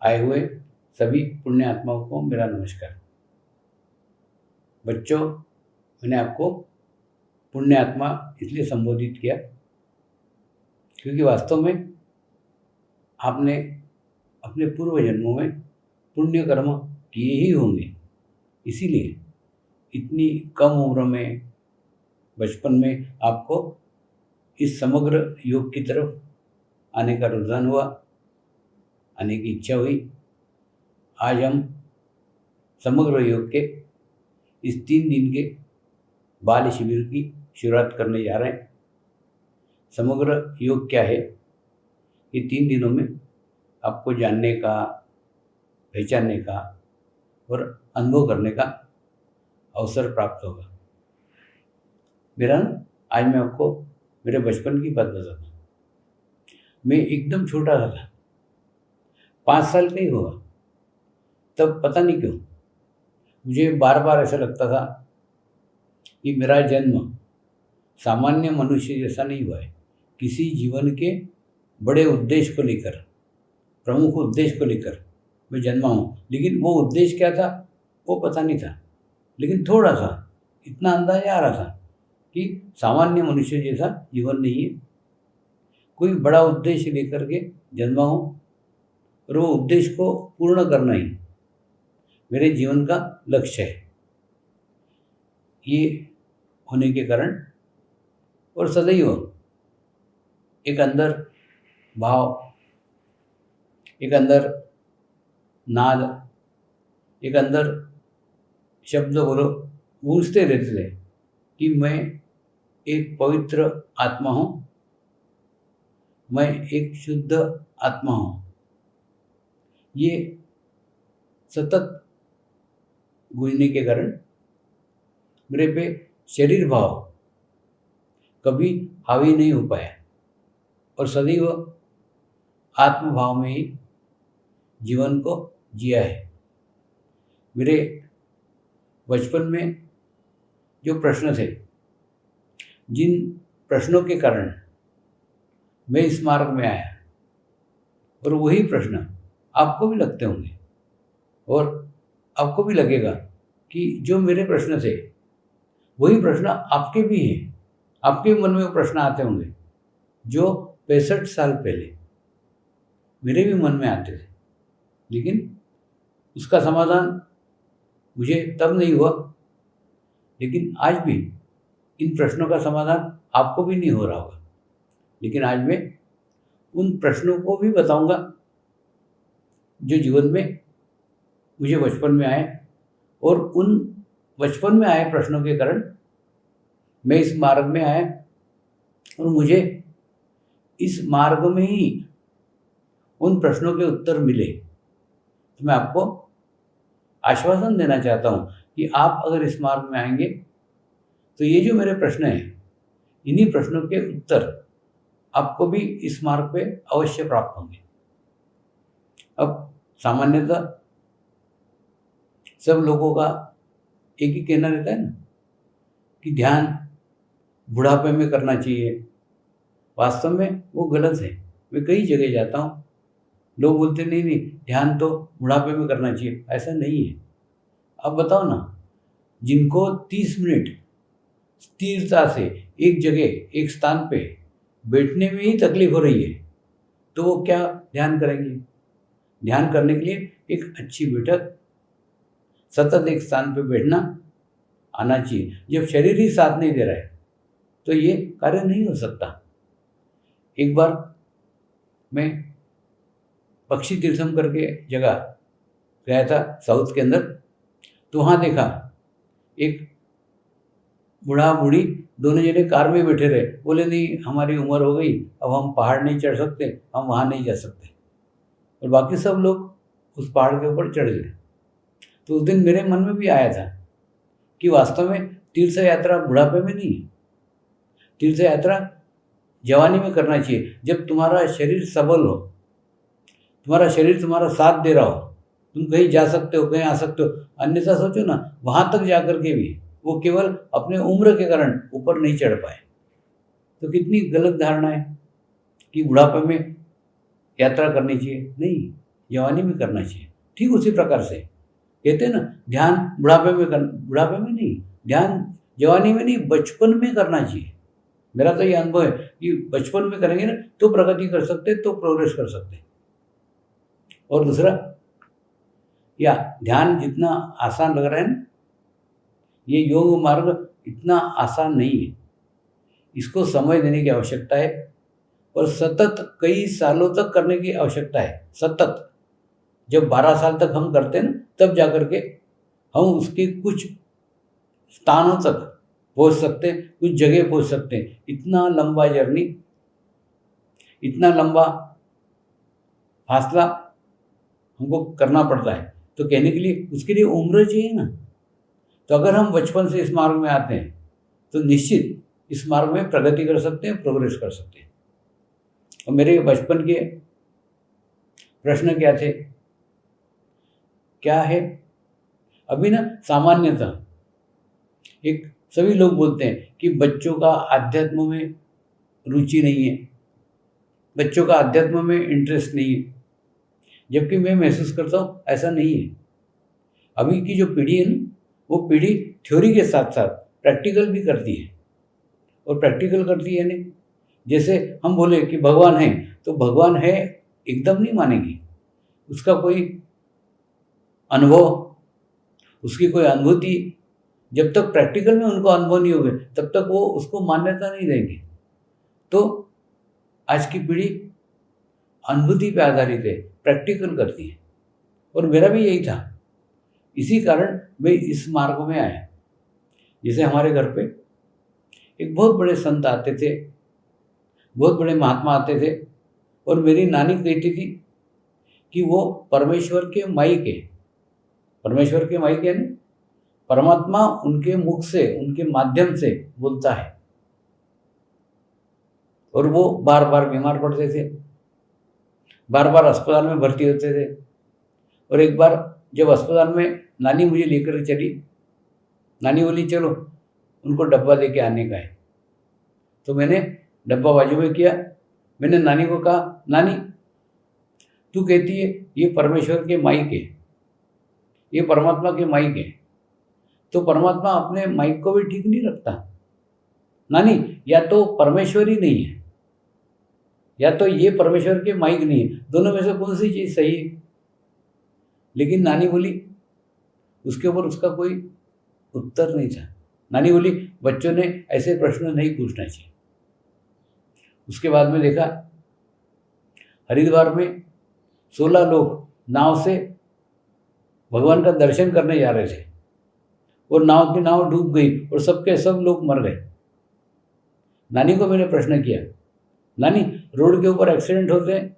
आए हुए सभी पुण्य आत्माओं को मेरा नमस्कार। बच्चों, मैंने आपको पुण्य आत्मा इसलिए संबोधित किया क्योंकि वास्तव में आपने अपने पूर्व जन्मों में पुण्य कर्म किए ही होंगे, इसीलिए इतनी कम उम्र में, बचपन में आपको इस समग्र योग की तरफ आने का रुझान हुआ, आने की इच्छा हुई। आज हम समग्र योग के इस 3 दिन के बाल शिविर की शुरुआत करने जा रहे हैं। समग्र योग क्या है, ये 3 दिनों में आपको जानने का, पहचानने का और अनुभव करने का अवसर प्राप्त होगा। आज मैं आपको मेरे बचपन की बात बताता हूँ। मैं एकदम छोटा सा था, 5 साल का ही होगा। तब पता नहीं क्यों मुझे बार बार ऐसा लगता था कि मेरा जन्म सामान्य मनुष्य जैसा नहीं हुआ है, किसी जीवन के बड़े उद्देश्य को लेकर, प्रमुख उद्देश्य को लेकर मैं जन्मा हूँ। लेकिन वो उद्देश्य क्या था वो पता नहीं था, लेकिन थोड़ा सा इतना अंदाजा आ रहा था कि सामान्य मनुष्य जैसा जीवन नहीं है, कोई बड़ा उद्देश्य लेकर के जन्मा हूँ और वो उद्देश्य को पूर्ण करना ही मेरे जीवन का लक्ष्य है। ये होने के कारण और सदैव एक अंदर भाव, एक अंदर नाद, एक अंदर शब्द बोलो गूंजते रहते थे कि मैं एक पवित्र आत्मा हूँ, मैं एक शुद्ध आत्मा हूँ। ये सतत गूंजने के कारण मेरे पे शरीर भाव कभी हावी नहीं हो पाया और सदैव आत्मभाव में ही जीवन को जिया है। मेरे बचपन में जो प्रश्न थे, जिन प्रश्नों के कारण मैं इस मार्ग में आया, और वही प्रश्न आपको भी लगते होंगे और आपको भी लगेगा कि जो मेरे प्रश्न थे वही प्रश्न आपके भी हैं। आपके मन में वो प्रश्न आते होंगे जो 65 साल पहले मेरे भी मन में आते थे, लेकिन उसका समाधान मुझे तब नहीं हुआ, लेकिन आज भी इन प्रश्नों का समाधान आपको भी नहीं हो रहा होगा। लेकिन आज मैं उन प्रश्नों को भी बताऊंगा जो जीवन में मुझे बचपन में आए, और उन बचपन में आए प्रश्नों के कारण मैं इस मार्ग में आया और मुझे इस मार्ग में ही उन प्रश्नों के उत्तर मिले। तो मैं आपको आश्वासन देना चाहता हूँ कि आप अगर इस मार्ग में आएंगे तो ये जो मेरे प्रश्न हैं, इन्हीं प्रश्नों के उत्तर आपको भी इस मार्ग पे अवश्य प्राप्त होंगे। अब सामान्यतः सब लोगों का एक ही कहना रहता है ना कि ध्यान बुढ़ापे में करना चाहिए। वास्तव में वो गलत है। मैं कई जगह जाता हूँ, लोग बोलते नहीं नहीं ध्यान तो बुढ़ापे में करना चाहिए, ऐसा नहीं है। अब बताओ ना, जिनको 30 मिनट स्थिरता से एक जगह एक स्थान पे बैठने में ही तकलीफ हो रही है, तो वो क्या ध्यान करेंगे? ध्यान करने के लिए एक अच्छी बैठक, सतत एक स्थान पे बैठना आना चाहिए। जब शरीर ही साथ नहीं दे रहा है तो ये कार्य नहीं हो सकता। एक बार मैं पक्षी तीर्थम करके जगह गया था साउथ के अंदर, तो वहाँ देखा एक बूढ़ा बूढ़ी दोनों जने कार में बैठे रहे। बोले नहीं हमारी उम्र हो गई, अब हम पहाड़ नहीं चढ़ सकते, हम वहाँ नहीं जा सकते, और बाकी सब लोग उस पहाड़ के ऊपर चढ़ गए। तो उस दिन मेरे मन में भी आया था कि वास्तव में तीर्थ यात्रा बुढ़ापे में नहीं है, तीर्थ यात्रा जवानी में करना चाहिए, जब तुम्हारा शरीर सबल हो, तुम्हारा शरीर तुम्हारा साथ दे रहा हो, तुम कहीं जा सकते हो, कहीं आ सकते हो। अन्यथा सोचो ना, वहाँ तक जा कर के भी वो केवल अपने उम्र के कारण ऊपर नहीं चढ़ पाए। तो कितनी गलत धारणा है कि बुढ़ापे में यात्रा करनी चाहिए। नहीं, जवानी में करना चाहिए। ठीक उसी प्रकार से कहते हैं ना, ध्यान बुढ़ापे में नहीं, ध्यान जवानी में नहीं, बचपन में करना चाहिए। मेरा तो ये अनुभव है कि बचपन में करेंगे ना तो प्रगति कर सकते, तो प्रोग्रेस कर सकते। और दूसरा, या ध्यान जितना आसान लग रहा है ना, ये योग मार्ग इतना आसान नहीं है। इसको समय देने की आवश्यकता है और सतत कई सालों तक करने की आवश्यकता है। सतत जब 12 साल तक हम करते हैं ना, तब जाकर के हम उसके कुछ स्थानों तक पहुंच सकते हैं, कुछ जगह पहुंच सकते हैं। इतना लंबा जर्नी, इतना लंबा फासला हमको करना पड़ता है। तो कहने के लिए उसके लिए उम्र चाहिए ना। तो अगर हम बचपन से इस मार्ग में आते हैं तो निश्चित इस मार्ग में प्रगति कर सकते हैं, प्रोग्रेस कर सकते हैं। और मेरे बचपन के प्रश्न क्या थे, क्या है, अभी ना सामान्यतः एक सभी लोग बोलते हैं कि बच्चों का अध्यात्म में रुचि नहीं है, बच्चों का अध्यात्म में इंटरेस्ट नहीं है। जबकि मैं महसूस करता हूँ ऐसा नहीं है। अभी की जो पीढ़ी है ना, वो पीढ़ी थ्योरी के साथ साथ प्रैक्टिकल भी करती है। और प्रैक्टिकल करती है नहीं, जैसे हम बोले कि भगवान है, तो भगवान है एकदम नहीं मानेगी। उसका कोई अनुभव, उसकी कोई अनुभूति, जब तक प्रैक्टिकल में उनको अनुभव नहीं होगा तब तक वो उसको मान्यता नहीं देंगे। तो आज की पीढ़ी अनुभूति पे आधारित है, प्रैक्टिकल करती है। और मेरा भी यही था, इसी कारण मैं इस मार्ग में आया। जैसे हमारे घर पे एक बहुत बड़े संत आते थे, बहुत बड़े महात्मा आते थे, और मेरी नानी कहती थी कि वो परमेश्वर के माइक है। परमेश्वर के माइक यानी परमात्मा उनके मुख से, उनके माध्यम से बोलता है। और वो बार बार बीमार पड़ते थे, बार बार अस्पताल में भर्ती होते थे। और एक बार जब अस्पताल में नानी मुझे लेकर चली, नानी बोली चलो उनको डब्बा दे के आने का है। तो मैंने डब्बा बाजू में किया। मैंने नानी को कहा, नानी तू कहती है ये परमेश्वर के माइक है, ये परमात्मा के माइक है, तो परमात्मा अपने माइक को भी ठीक नहीं रखता। नानी, या तो परमेश्वर ही नहीं है या तो ये परमेश्वर के माइक नहीं है, दोनों में से कौन सी चीज़ सही है? लेकिन नानी बोली, उसके ऊपर उसका कोई उत्तर नहीं था। नानी बोली बच्चों ने ऐसे प्रश्न नहीं पूछना चाहिए। उसके बाद में देखा, हरिद्वार में 16 लोग नाव से भगवान का दर्शन करने जा रहे थे और नाव की नाव डूब गई और सबके सब लोग मर गए। नानी को मैंने प्रश्न किया, नानी रोड के ऊपर एक्सीडेंट होते हैं,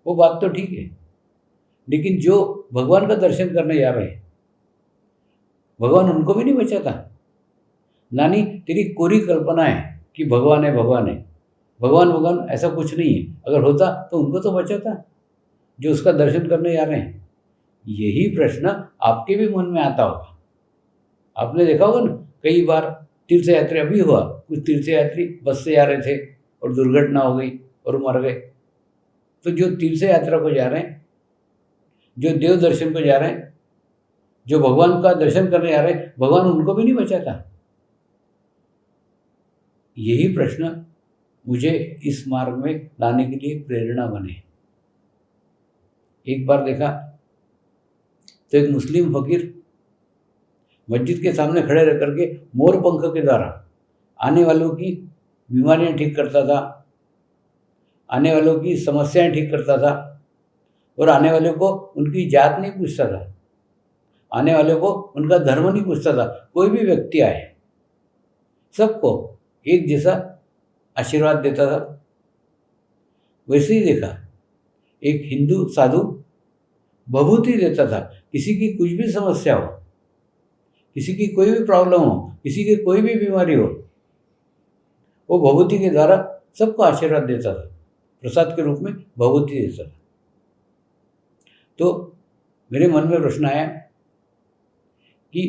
वो बात तो ठीक है, लेकिन जो भगवान का दर्शन करने जा रहे हैं भगवान उनको भी नहीं बचाता। नानी तेरी कोरी कल्पना है कि भगवान है, भगवान है, भगवान ऐसा कुछ नहीं है। अगर होता तो उनको तो बचाता जो उसका दर्शन करने जा रहे हैं। यही प्रश्न आपके भी मन में आता होगा। आपने देखा होगा ना, कई बार तीर्थ यात्री, अभी हुआ कुछ तीर्थयात्री बस से जा रहे थे और दुर्घटना हो गई और मर गए। तो जो तीर्थ यात्रा को जा रहे हैं, जो देव दर्शन को जा रहे हैं, जो भगवान का दर्शन करने जा रहे हैं, भगवान उनको भी नहीं बचाता। यही प्रश्न मुझे इस मार्ग में लाने के लिए प्रेरणा बने। एक बार देखा तो एक मुस्लिम फकीर मस्जिद के सामने खड़े रह करके मोर पंख के द्वारा आने वालों की बीमारियां ठीक करता था, आने वालों की समस्याएं ठीक करता था, और आने वालों को उनकी जात नहीं पूछता था, आने वालों को उनका धर्म नहीं पूछता था। कोई भी व्यक्ति आए सबको एक जैसा आशीर्वाद देता था। वैसे ही देखा, एक हिंदू साधु भभूति देता था। किसी की कुछ भी समस्या हो, किसी की कोई भी प्रॉब्लम हो, किसी की कोई भी बीमारी हो, वो भभूति के द्वारा सबको आशीर्वाद देता था, प्रसाद के रूप में भभूति देता था। तो मेरे मन में प्रश्न आया कि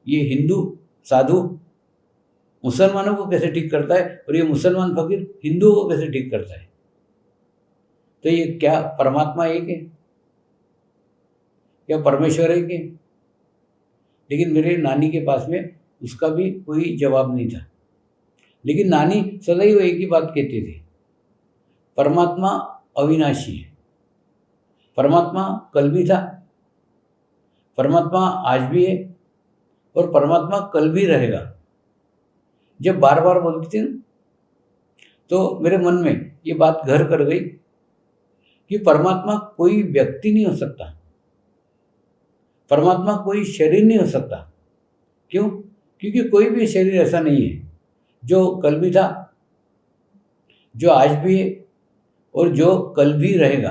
ये हिंदू साधु मुसलमानों को कैसे ठीक करता है और ये मुसलमान फकीर हिंदुओं को कैसे ठीक करता है? तो ये क्या परमात्मा एक है? क्या परमेश्वर है कि? लेकिन मेरे नानी के पास में उसका भी कोई जवाब नहीं था। लेकिन नानी सदैव एक ही बात कहती थी, परमात्मा अविनाशी है। परमात्मा कल भी था, परमात्मा आज भी है और परमात्मा कल भी रहेगा। जब बार बार बोलती थी ना, तो मेरे मन में ये बात घर कर गई कि परमात्मा कोई व्यक्ति नहीं हो सकता, परमात्मा कोई शरीर नहीं हो सकता। क्यों? क्योंकि कोई भी शरीर ऐसा नहीं है जो कल भी था, जो आज भी है और जो कल भी रहेगा।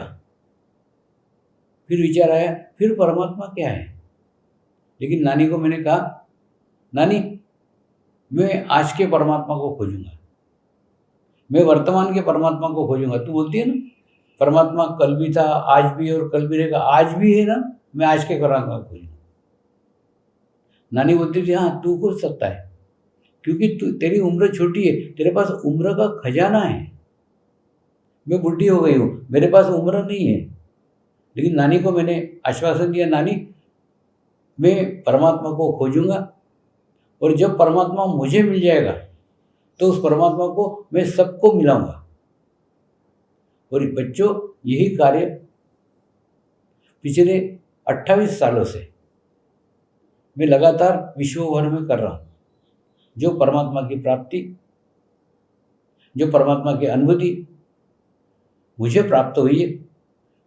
फिर विचार आया, फिर परमात्मा क्या है? लेकिन नानी को मैंने कहा, नानी मैं आज के परमात्मा को खोजूंगा, मैं वर्तमान के परमात्मा को खोजूंगा। तू बोलती है ना परमात्मा कल भी था, आज भी है और कल भी रहेगा, आज भी है ना, मैं आज के परमात्मा को खोजूंगा। नानी बोलती थी, हाँ तू खोज सकता है, क्योंकि तू, तेरी उम्र छोटी है, तेरे पास उम्र का खजाना है। मैं बुढ़ी हो गई हूँ, मेरे पास उम्र नहीं है। लेकिन नानी को मैंने आश्वासन दिया, नानी मैं परमात्मा को खोजूंगा और जब परमात्मा मुझे मिल जाएगा तो उस परमात्मा को मैं सबको मिलाऊंगा। और बच्चों, यही कार्य पिछले 28 सालों से मैं लगातार विश्व भर में कर रहा हूँ। जो परमात्मा की प्राप्ति, जो परमात्मा की अनुभूति मुझे प्राप्त हुई है,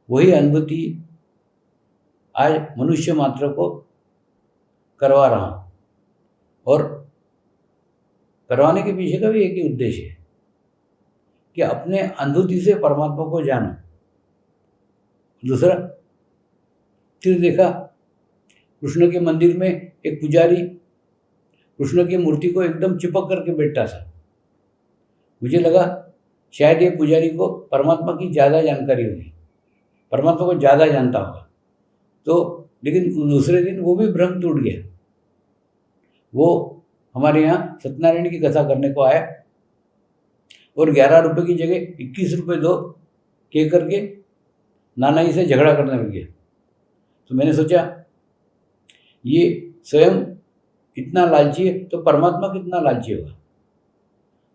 वही अनुभूति आज मनुष्य मात्र को करवा रहा हूँ। और करवाने के पीछे का भी एक ही उद्देश्य है कि अपने अनुभूति से परमात्मा को जानो। दूसरा, फिर देखा कृष्ण के मंदिर में एक पुजारी कृष्ण की मूर्ति को एकदम चिपक करके बैठा था। मुझे लगा शायद ये पुजारी को परमात्मा की ज़्यादा जानकारी होगी, परमात्मा को ज़्यादा जानता होगा। तो लेकिन दूसरे दिन वो भी भ्रम टूट गया। वो हमारे यहाँ सत्यनारायण की कथा करने को आया और 11 रुपये की जगह 21 रुपये दो कह करके नाना जी से झगड़ा करने लग गया। तो मैंने सोचा ये स्वयं इतना लालची है तो परमात्मा कितना लालची होगा।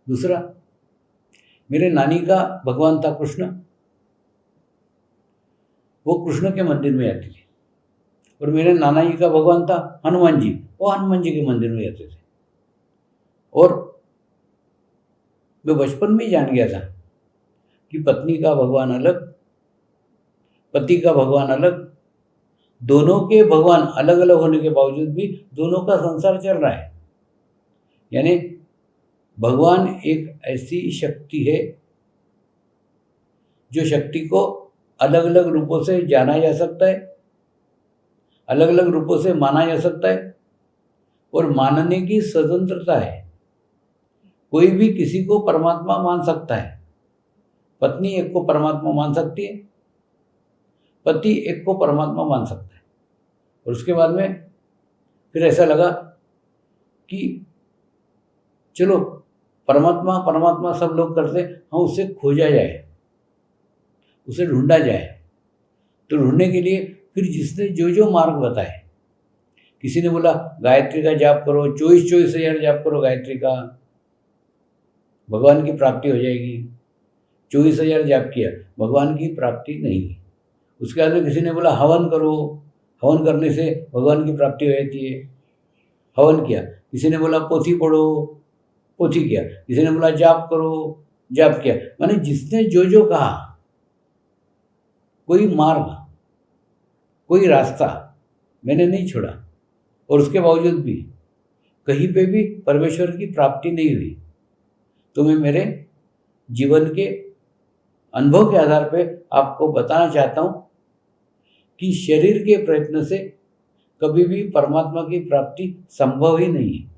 दूसरा, मेरे नानी का भगवान था कृष्ण, वो कृष्ण के मंदिर में आती थी। और मेरे नाना जी का भगवान था हनुमान जी, वो हनुमान जी के मंदिर में आते थे। और मैं बचपन में ही जान गया था कि पत्नी का भगवान अलग, पति का भगवान अलग, दोनों के भगवान अलग अलग होने के बावजूद भी दोनों का संसार चल रहा है। यानी भगवान एक ऐसी शक्ति है जो शक्ति को अलग अलग रूपों से जाना जा सकता है, अलग अलग रूपों से माना जा सकता है और मानने की स्वतंत्रता है। कोई भी किसी को परमात्मा मान सकता है। पत्नी एक को परमात्मा मान सकती है, पति एक को परमात्मा मान सकता है। और उसके बाद में फिर ऐसा लगा कि चलो परमात्मा परमात्मा सब लोग करते, हम उससे खोजा जाए, उसे ढूंढा जाए। तो ढूंढने के लिए फिर जिसने जो जो मार्ग बताए, किसी ने बोला गायत्री का जाप करो, 24,000 जाप करो गायत्री का, भगवान की प्राप्ति हो जाएगी। 24,000 जाप किया, भगवान की प्राप्ति नहीं हुई। उसके बाद में किसी ने बोला हवन करो, हवन करने से भगवान की प्राप्ति हो जाती है, हवन किया। किसी ने बोला पोथी पढ़ो, पोथी किया। किसी ने बोला जाप करो, जाप किया। माने जिसने जो जो कहा, कोई मार्ग, कोई रास्ता मैंने नहीं छोड़ा। और उसके बावजूद भी कहीं पे भी परमेश्वर की प्राप्ति नहीं हुई। तो मैं मेरे जीवन के अनुभव के आधार पे आपको बताना चाहता हूँ कि शरीर के प्रयत्न से कभी भी परमात्मा की प्राप्ति संभव ही नहीं है।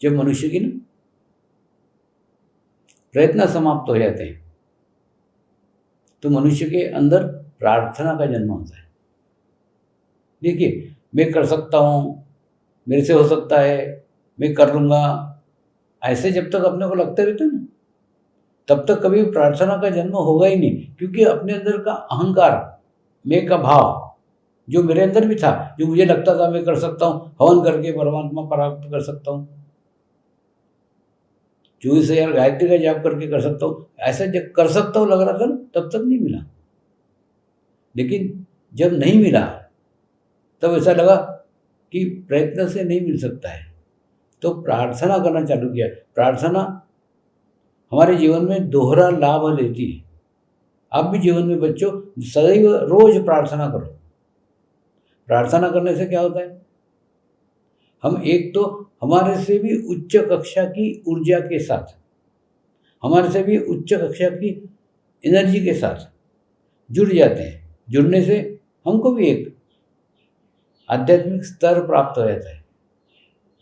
जब मनुष्य की प्रयत्न समाप्त हो जाते हैं तो मनुष्य के अंदर प्रार्थना का जन्म होता है। देखिए, मैं कर सकता हूँ, मेरे से हो सकता है, मैं कर लूँगा, ऐसे जब तक अपने को लगते रहते ना, तब तक कभी प्रार्थना का जन्म होगा ही नहीं। क्योंकि अपने अंदर का अहंकार, मैं का भाव जो मेरे अंदर भी था, जो मुझे लगता था मैं कर सकता हूँ, हवन करके परमात्मा प्राप्त कर सकता हूँ, 24,000 गायत्री का जाप करके कर सकता हूँ, ऐसा जब कर सकता हूँ लग रहा था ना, तब तक नहीं मिला। लेकिन जब नहीं मिला तब ऐसा लगा कि प्रयत्न से नहीं मिल सकता है, तो प्रार्थना करना चालू किया। प्रार्थना हमारे जीवन में दोहरा लाभ लेती है। आप भी जीवन में बच्चों सदैव रोज प्रार्थना करो। प्रार्थना करने से क्या होता है, हम एक तो हमारे से भी उच्च कक्षा की ऊर्जा के साथ, हमारे से भी उच्च कक्षा की एनर्जी के साथ जुड़ जाते हैं। जुड़ने से हमको भी एक आध्यात्मिक स्तर प्राप्त हो जाता है,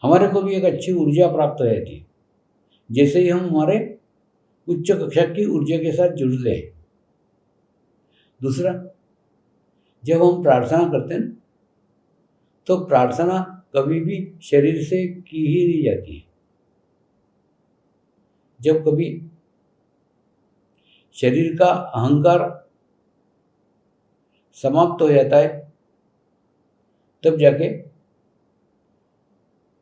हमारे को भी एक अच्छी ऊर्जा प्राप्त हो जाती है, जैसे ही हम हमारे उच्च कक्षा की ऊर्जा के साथ जुड़ते हैं। दूसरा, जब हम प्रार्थना करते हैं तो प्रार्थना कभी भी शरीर से की ही नहीं जाती है। जब कभी शरीर का अहंकार समाप्त हो जाता है तब जाके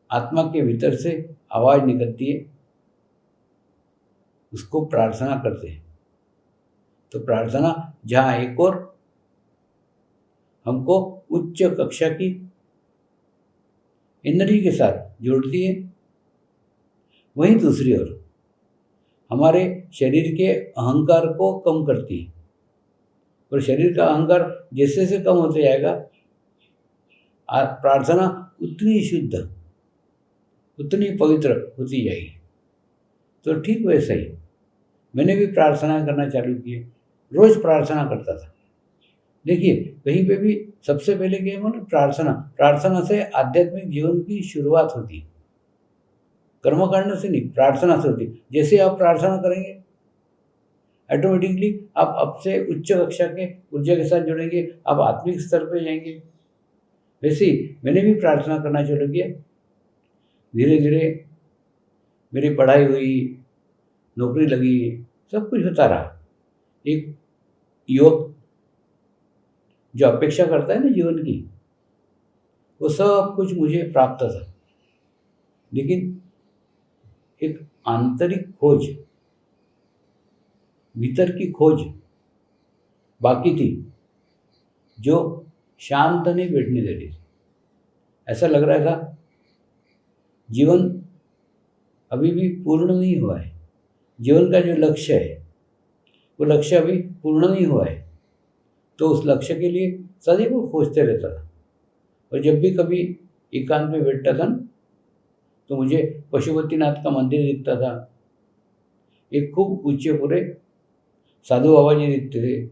आत्मा के भीतर से आवाज निकलती है, उसको प्रार्थना करते हैं। तो प्रार्थना जहाँ एक और हमको उच्च कक्षा की एनर्जी के साथ जोड़ती है, वहीं दूसरी ओर हमारे शरीर के अहंकार को कम करती है। और शरीर का अहंकार जैसे जैसे कम होते जाएगा, प्रार्थना उतनी शुद्ध, उतनी पवित्र होती जाएगी। तो ठीक वैसे ही मैंने भी प्रार्थना करना चालू की। रोज प्रार्थना करता था। देखिए, कहीं पे भी सबसे पहले क्या है, प्रार्थना। प्रार्थना से आध्यात्मिक जीवन की शुरुआत होती है, कर्मकांड से नहीं, प्रार्थना से होती है। जैसे आप प्रार्थना करेंगे ऑटोमेटिकली आप अब से उच्च कक्षा के ऊर्जा के साथ जुड़ेंगे, आप आत्मिक स्तर पे जाएंगे। वैसे ही मैंने भी प्रार्थना करना शुरू किया। धीरे धीरे मेरी पढ़ाई हुई, नौकरी लगी, सब कुछ होता रहा। एक युवक जो अपेक्षा करता है ना जीवन की, वो सब कुछ मुझे प्राप्त था। लेकिन एक आंतरिक खोज, भीतर की खोज बाकी थी, जो शांत नहीं बैठने दे रही थी। ऐसा लग रहा था जीवन अभी भी पूर्ण नहीं हुआ है, जीवन का जो लक्ष्य है वो लक्ष्य अभी पूर्ण नहीं हुआ है। तो उस लक्ष्य के लिए सदैव खोजते रहता था। और जब भी कभी एकांत में बैठता था ना, तो मुझे पशुपतिनाथ का मंदिर दिखता था, एक खूब ऊंचे पूरे साधु बाबा जी दिखते थे,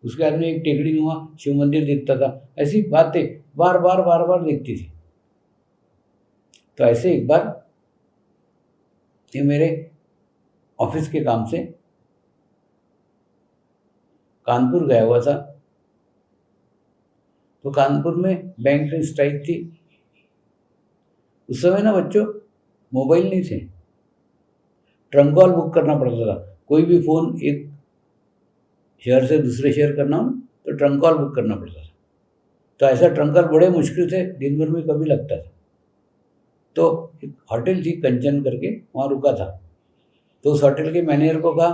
उसके बाद में एक टेकड़ी नुमा शिव मंदिर दिखता था। ऐसी बातें बार बार दिखती थी। तो ऐसे एक बार ये मेरे ऑफिस के काम से कानपुर गया हुआ था। तो कानपुर में बैंक स्ट्राइक थी। उस समय ना बच्चों मोबाइल नहीं थे, ट्रंक कॉल बुक करना पड़ता था। कोई भी फ़ोन एक शहर से दूसरे शहर करना हो तो ट्रंक कॉल बुक करना पड़ता था। तो ऐसा ट्रंक कॉल बड़े मुश्किल से दिन भर में कभी लगता था। तो एक होटल थी कंचन करके, वहाँ रुका था। तो उस होटल के मैनेजर को कहा,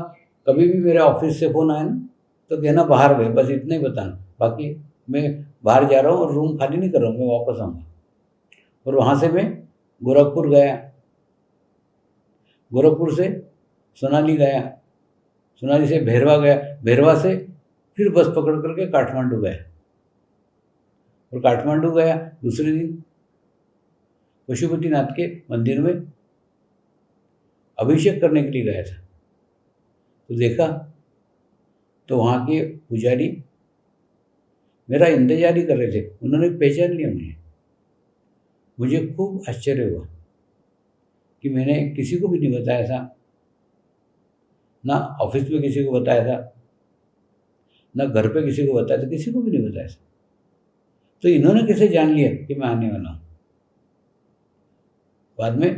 कभी भी मेरे ऑफिस से फ़ोन आए ना तो कहना बाहर गए, बस इतना ही बताना, बाकी मैं बाहर जा रहा हूँ और रूम खाली नहीं कर रहा हूँ, मैं वापस आऊँगा। और वहाँ से मैं गोरखपुर गया, गोरखपुर से सोनाली गया, सोनाली से भैरवा गया, भैरवा से फिर बस पकड़ करके काठमांडू गया। और काठमांडू गया दूसरे दिन पशुपतिनाथ के मंदिर में अभिषेक करने के लिए गया था। तो देखा तो वहाँ के पुजारी मेरा इंतजार ही कर रहे थे। उन्होंने पहचान लिया मुझे खूब आश्चर्य हुआ कि मैंने किसी को भी नहीं बताया था, ना ऑफिस में किसी को बताया था, ना घर पे किसी को बताया था, किसी को भी नहीं बताया था। तो इन्होंने कैसे जान लिया कि मैं आने वाला हूँ? बाद में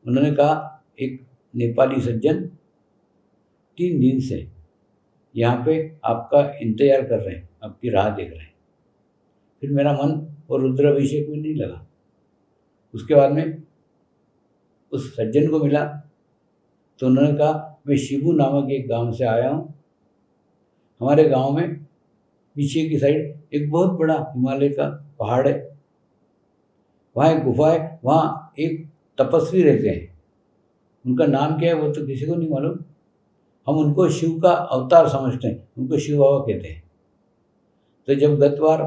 उन्होंने कहा, एक नेपाली सज्जन 3 दिन से यहाँ पे आपका इंतजार कर रहे हैं, आपकी राह देख रहे हैं। फिर मेरा मन और रुद्राभिषेक में नहीं लगा। उसके बाद में उस सज्जन को मिला तो उन्होंने कहा, मैं शिबू नामक एक गांव से आया हूँ। हमारे गांव में पीछे की साइड एक बहुत बड़ा हिमालय का पहाड़ है, वहाँ एक गुफा है, वहाँ एक तपस्वी रहते हैं। उनका नाम क्या है वो तो किसी को नहीं मालूम। हम उनको शिव का अवतार समझते हैं, उनको शिव बाबा कहते हैं। तो जब गत बार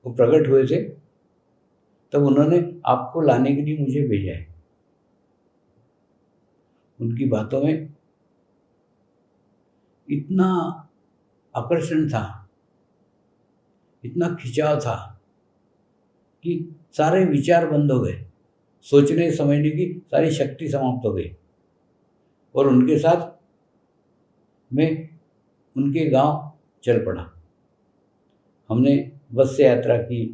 वो प्रकट हुए थे तब उन्होंने आपको लाने के लिए मुझे भेजा है। उनकी बातों में इतना आकर्षण था, इतना खिंचाव था कि सारे विचार बंद हो गए, सोचने समझने की सारी शक्ति समाप्त हो गई। और उनके साथ मैं उनके गांव चल पड़ा। हमने बस से यात्रा की,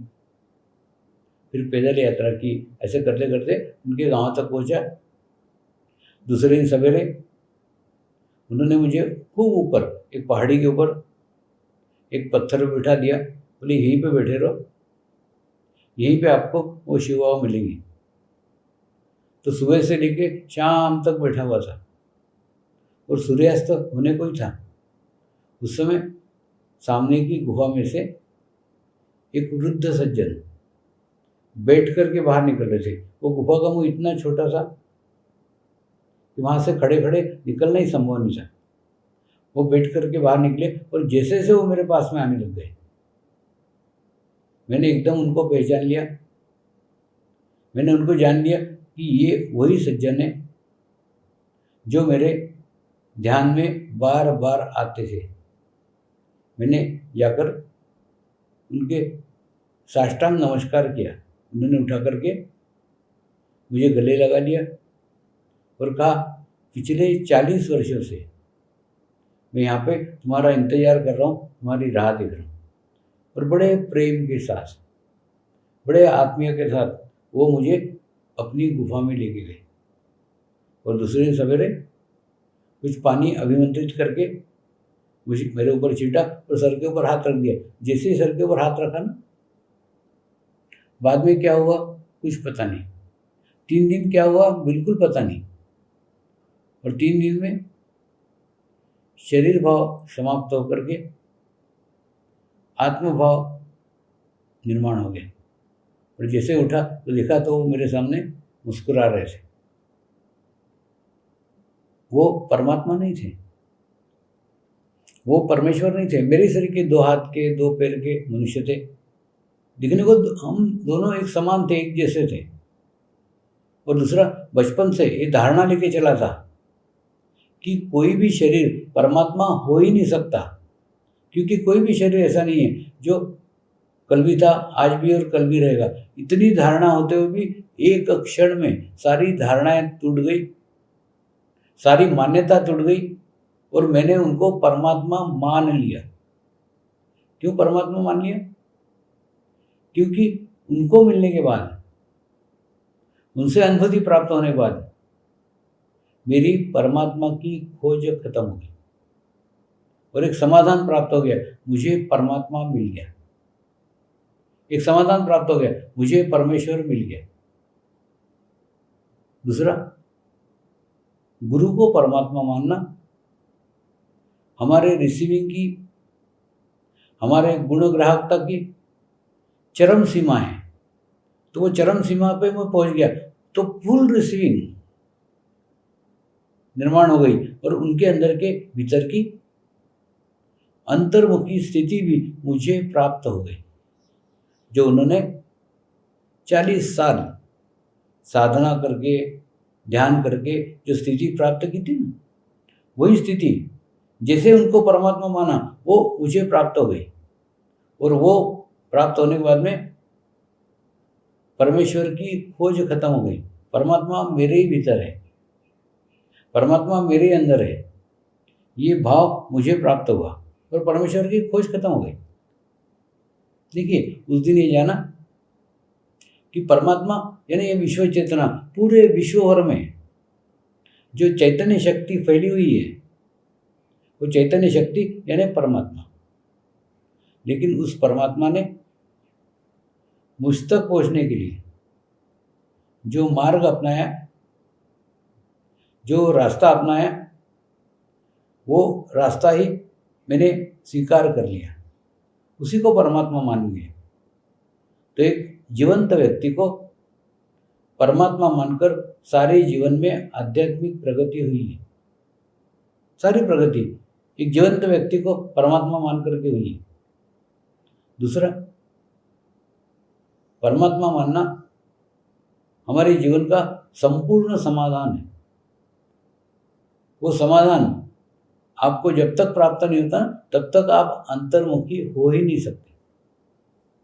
फिर पैदल यात्रा की, ऐसे करते करते उनके गांव तक पहुंचा। दूसरे दिन सवेरे उन्होंने मुझे खूब ऊपर एक पहाड़ी के ऊपर एक पत्थर पर बिठा दिया। बोले यहीं पे बैठे रहो, यहीं पे आपको वो शिव बाबा मिलेंगे। तो सुबह से लेके शाम तक बैठा हुआ था और सूर्यास्त होने को ही था। उस समय सामने की गुफा में से एक वृद्ध सज्जन बैठ कर के बाहर निकल रहे थे। वो गुफा का मुंह इतना छोटा था कि वहाँ से खड़े खड़े निकलना ही संभव नहीं था। वो बैठ कर के बाहर निकले और जैसे जैसे वो मेरे पास में आने लग गए, मैंने एकदम उनको पहचान लिया। मैंने उनको जान लिया कि ये वही सज्जन है जो मेरे ध्यान में बार बार आते थे। मैंने जाकर उनके साष्टांग नमस्कार किया। उन्होंने उठा करके मुझे गले लगा लिया और कहा, पिछले 40 वर्षों से मैं यहाँ पे तुम्हारा इंतजार कर रहा हूँ, तुम्हारी राह देख रहा हूँ। और बड़े प्रेम के साथ, बड़े आत्मीय के साथ वो मुझे अपनी गुफा में लेके गए। और दूसरे दिन सवेरे कुछ पानी अभिमंत्रित करके मुझे मेरे ऊपर छीटा और सर के ऊपर हाथ रख दिया। जैसे ही सर के ऊपर हाथ रखा ना, बाद में क्या हुआ कुछ पता नहीं। 3 दिन क्या हुआ बिल्कुल पता नहीं। और 3 दिन में शरीर भाव समाप्त होकर के आत्मभाव निर्माण हो गया। और जैसे उठा तो देखा तो वो मेरे सामने मुस्कुरा रहे थे। वो परमात्मा नहीं थे, वो परमेश्वर नहीं थे। मेरे शरीर के 2 हाथ के 2 पैर के मनुष्य थे। दिखने को हम दोनों एक समान थे, एक जैसे थे। और दूसरा, बचपन से ये धारणा लेके चला था कि कोई भी शरीर परमात्मा हो ही नहीं सकता, क्योंकि कोई भी शरीर ऐसा नहीं है जो कल भी था, आज भी और कल भी रहेगा। इतनी धारणा होते हुए भी एक क्षण में सारी धारणाएं टूट गई, सारी मान्यता टूट गई और मैंने उनको परमात्मा मान लिया। क्यों परमात्मा मान लिया? क्योंकि उनको मिलने के बाद, उनसे अनुभूति प्राप्त होने के बाद मेरी परमात्मा की खोज खत्म हो गई और एक समाधान प्राप्त हो गया। मुझे परमात्मा मिल गया, एक समाधान प्राप्त हो गया, मुझे परमेश्वर मिल गया। दूसरा, गुरु को परमात्मा मानना हमारे रिसीविंग की, हमारे गुणग्राहकता की चरम सीमा है। तो वो चरम सीमा पे मैं पहुंच गया तो फुल रिसीविंग निर्माण हो गई और उनके अंदर के भीतर की अंतर्मुखी स्थिति भी मुझे प्राप्त हो गई, जो उन्होंने 40 साल साधना करके, ध्यान करके जो स्थिति प्राप्त की थी ना, वही स्थिति जैसे उनको परमात्मा माना वो मुझे प्राप्त हो गई। और वो प्राप्त होने के बाद में परमेश्वर की खोज खत्म हो गई। परमात्मा मेरे ही भीतर है, परमात्मा मेरे अंदर है, ये भाव मुझे प्राप्त हुआ और परमेश्वर की खोज खत्म हो गई। देखिए, उस दिन ये जाना कि परमात्मा यानी ये विश्व चेतना, पूरे विश्व भर में जो चैतन्य शक्ति फैली हुई है वो चैतन्य शक्ति यानी परमात्मा। लेकिन उस परमात्मा ने मुझ तक पहुँचने के लिए जो मार्ग अपनाया, जो रास्ता अपनाया, वो रास्ता ही मैंने स्वीकार कर लिया, उसी को परमात्मा मान लिया। तो एक जीवंत व्यक्ति को परमात्मा मानकर सारे जीवन में आध्यात्मिक प्रगति हुई है। सारी प्रगति एक जीवंत व्यक्ति को परमात्मा मान करके हुई है। दूसरा, परमात्मा मानना हमारे जीवन का संपूर्ण समाधान है। वो समाधान आपको जब तक प्राप्त नहीं होता तब तक आप अंतर्मुखी हो ही नहीं सकते।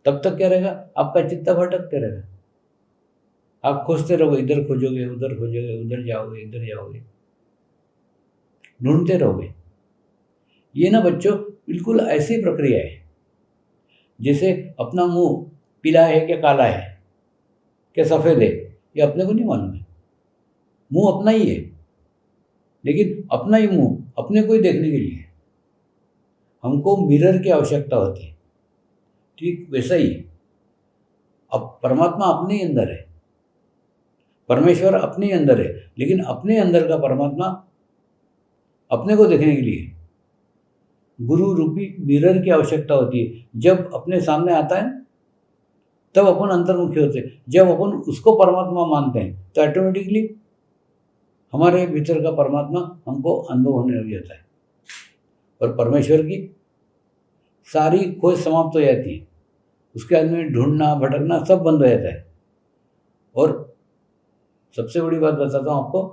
तब तक क्या रहेगा, आपका चित्त भटकते रहेगा। आप खोजते रहोगे, इधर खोजोगे, उधर खोजोगे, उधर जाओगे, इधर जाओगे, ढूंढते रहोगे। ये ना बच्चों बिल्कुल ऐसी प्रक्रिया है जैसे अपना मुंह पीला है क्या काला है क्या सफ़ेद है, ये अपने को नहीं मालूम है। मुंह अपना ही है, लेकिन अपना ही मुंह अपने को ही देखने के लिए हमको मिरर की आवश्यकता होती है। ठीक वैसा ही अब परमात्मा अपने ही अंदर है, परमेश्वर अपने ही अंदर है, लेकिन अपने अंदर का परमात्मा अपने को देखने के लिए गुरु रूपी मिरर की आवश्यकता होती है। जब अपने सामने आता है तब अपन अंतर्मुखी होते हैं। जब अपन उसको परमात्मा मानते हैं तो ऑटोमेटिकली हमारे भीतर का परमात्मा हमको अनुभव होने लग जाता है और परमेश्वर की सारी खोज समाप्त हो जाती है। उसके बाद में ढूंढना भटकना सब बंद हो जाता है। और सबसे बड़ी बात बताता हूँ आपको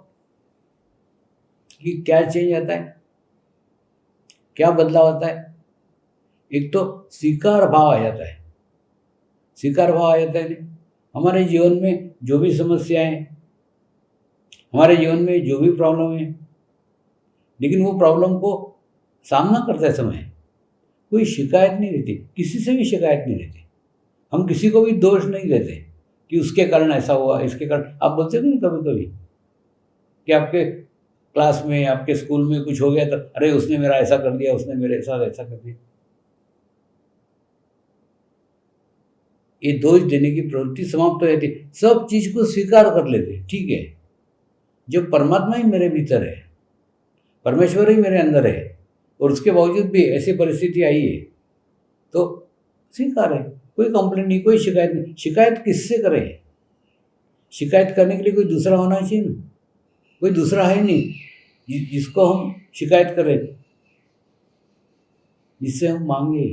कि क्या चेंज आता है, क्या बदलाव आता है। एक तो स्वीकार भाव आ जाता है। स्वीकार भाव आ जाता है हमारे जीवन में जो भी समस्याएं, हमारे जीवन में जो भी प्रॉब्लम है, लेकिन वो प्रॉब्लम को सामना करते समय कोई शिकायत नहीं रहती, किसी से भी शिकायत नहीं रहती। हम किसी को भी दोष नहीं देते कि उसके कारण ऐसा हुआ, इसके कारण। आप बोलते हो नहीं कभी कभी कि आपके क्लास में, आपके स्कूल में कुछ हो गया तो अरे उसने मेरा ऐसा कर दिया, उसने मेरे साथ ऐसा कर दिया। ये दोष देने की प्रवृत्ति समाप्त हो जाती। सब चीज को स्वीकार कर लेते, ठीक है, जब परमात्मा ही मेरे भीतर है, परमेश्वर ही मेरे अंदर है, और उसके बावजूद भी ऐसी परिस्थिति आई है तो स्वीकार है, कोई कंप्लेंट नहीं, कोई शिकायत नहीं। शिकायत किससे करें? शिकायत करने के लिए कोई दूसरा होना चाहिए ना, कोई दूसरा है नहीं जिसको हम शिकायत करें, जिससे हम मांगे।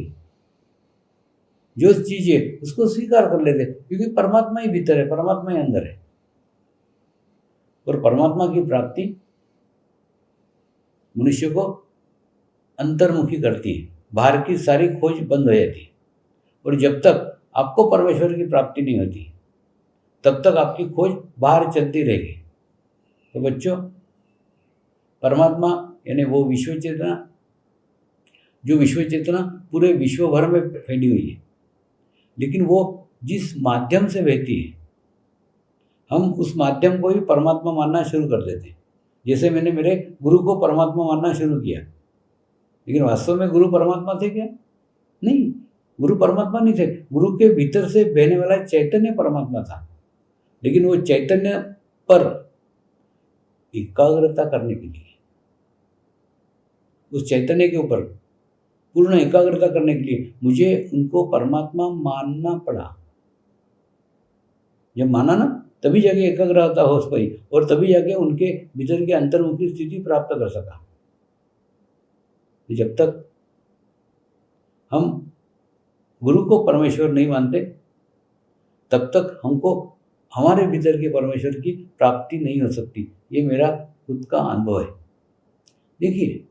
जो चीज है उसको स्वीकार कर लेते, क्योंकि परमात्मा ही भीतर है, परमात्मा ही अंदर है। और परमात्मा की प्राप्ति मनुष्य को अंतर्मुखी करती है, बाहर की सारी खोज बंद हो जाती है। और जब तक आपको परमेश्वर की प्राप्ति नहीं होती तब तक आपकी खोज बाहर चलती रहेगी। तो बच्चों, परमात्मा यानी वो विश्व चेतना, जो विश्व चेतना पूरे विश्व भर में फैली हुई है, लेकिन वो जिस माध्यम से बहती है हम उस माध्यम को ही परमात्मा मानना शुरू कर देते हैं। जैसे मैंने मेरे गुरु को परमात्मा मानना शुरू किया, लेकिन वास्तव में गुरु परमात्मा थे क्या? नहीं, गुरु परमात्मा नहीं थे। गुरु के भीतर से बहने वाला चैतन्य परमात्मा था, लेकिन वो चैतन्य पर एकाग्रता करने के लिए, उस चैतन्य के ऊपर पूर्ण एकाग्रता करने के लिए मुझे उनको परमात्मा मानना पड़ा। जब माना ना, तभी जाके एकाग्रता हो पाई और तभी जाके उनके भीतर की अंतर्मुखी स्थिति प्राप्त कर सका। जब तक हम गुरु को परमेश्वर नहीं मानते तब तक हमको हमारे भीतर के परमेश्वर की प्राप्ति नहीं हो सकती। ये मेरा खुद का अनुभव है। देखिए,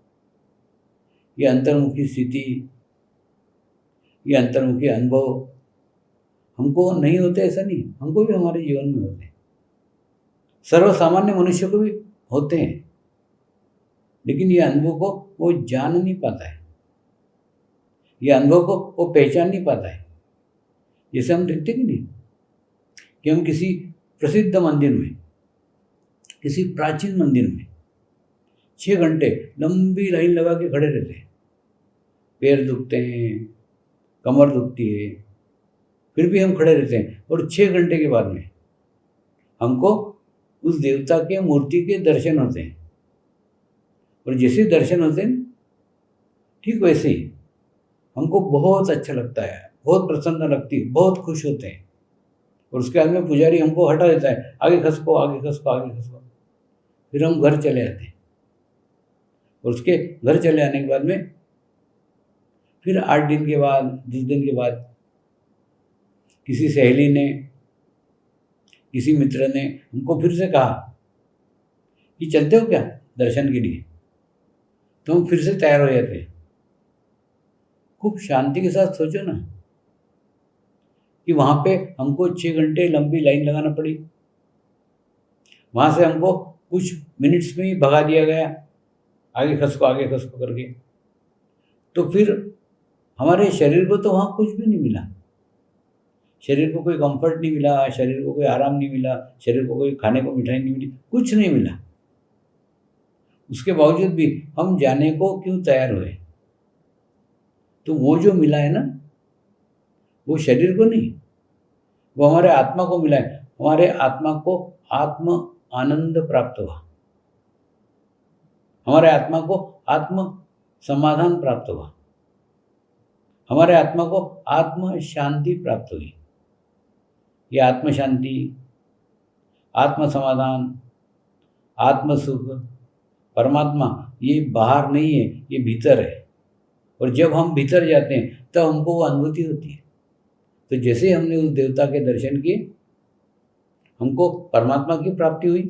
ये अंतर्मुखी स्थिति, ये अंतर्मुखी अनुभव हमको नहीं होते ऐसा नहीं, हमको भी हमारे जीवन में होते हैं, सर्वसामान्य मनुष्य को भी होते हैं, लेकिन ये अनुभव को वो जान नहीं पाता है, ये अनुभव को वो पहचान नहीं पाता है। जैसे हम देखते कि नहीं कि हम किसी प्रसिद्ध मंदिर में, किसी प्राचीन मंदिर में 6 घंटे लंबी लाइन लगा के खड़े रहते हैं। पैर दुखते हैं, कमर दुखती है, फिर भी हम खड़े रहते हैं। और 6 घंटे के बाद में हमको उस देवता के मूर्ति के दर्शन होते हैं। और जैसे दर्शन होते हैं ठीक वैसे ही हमको बहुत अच्छा लगता है, बहुत प्रसन्नता लगती है, बहुत खुश होते हैं। और उसके बाद में पुजारी हमको हटा देता है, आगे खसको, आगे खसको, आगे खसको। फिर हम घर चले आते हैं। और उसके घर चले आने के बाद में फिर 8 दिन के बाद, 10 दिन के बाद किसी सहेली ने, किसी मित्र ने हमको फिर से कहा कि चलते हो क्या दर्शन के लिए, तो हम फिर से तैयार हो जाते हैं। खूब शांति के साथ सोचो ना कि वहाँ पे हमको 6 घंटे लंबी लाइन लगाना पड़ी, वहाँ से हमको कुछ मिनट्स में ही भगा दिया गया, आगे खसको करके। तो फिर हमारे शरीर को तो वहाँ कुछ भी नहीं मिला। शरीर को कोई कंफर्ट नहीं मिला, शरीर को कोई आराम नहीं मिला, शरीर को कोई खाने को मिठाई नहीं मिली, कुछ नहीं मिला। उसके बावजूद भी हम जाने को क्यों तैयार हुए? तो वो जो मिला है ना, वो शरीर को नहीं, वो हमारे आत्मा को मिला है। हमारे आत्मा को आत्म आनंद प्राप्त हुआ, हमारे आत्मा को आत्म समाधान प्राप्त हुआ, हमारे आत्मा को आत्म शांति प्राप्त हुई। ये आत्म शांति, आत्म समाधान, आत्म सुख, परमात्मा ये बाहर नहीं है, ये भीतर है। और जब हम भीतर जाते हैं तब हमको वो अनुभूति होती है। तो जैसे हमने उस देवता के दर्शन किए, हमको परमात्मा की प्राप्ति हुई।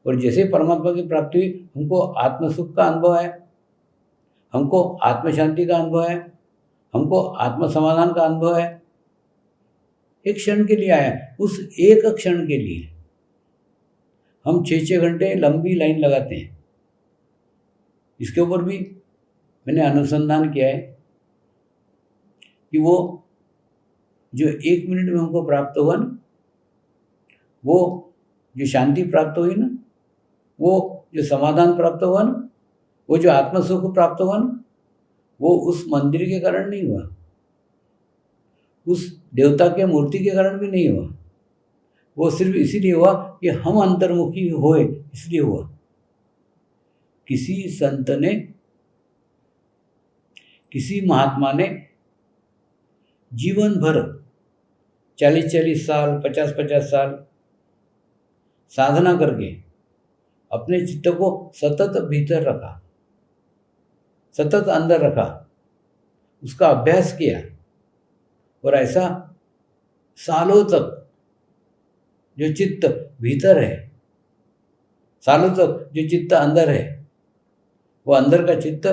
और जैसे परमात्मा की प्राप्ति हुई, हमको आत्म सुख का अनुभव आया, हमको आत्म शांति का अनुभव आया, हमको आत्म समाधान का अनुभव है। एक क्षण के लिए आया, उस एक क्षण के लिए हम 6-6 घंटे लंबी लाइन लगाते हैं। इसके ऊपर भी मैंने अनुसंधान किया है कि वो जो 1 मिनट में हमको प्राप्त हुआ ना, वो जो शांति प्राप्त हुई ना, वो जो समाधान प्राप्त हुआ ना, वो जो आत्म सुख प्राप्त हुआ ना, वो उस मंदिर के कारण नहीं हुआ, उस देवता के मूर्ति के कारण भी नहीं हुआ। वो सिर्फ इसीलिए हुआ कि हम अंतर्मुखी हुए, इसलिए हुआ। किसी संत ने, किसी महात्मा ने जीवन भर 40-40 साल, 50-50 साल साधना करके अपने चित्त को सतत भीतर रखा, सतत अंदर रखा, उसका अभ्यास किया। और ऐसा सालों तक जो चित्त भीतर है, सालों तक जो चित्त अंदर है, वो अंदर का चित्त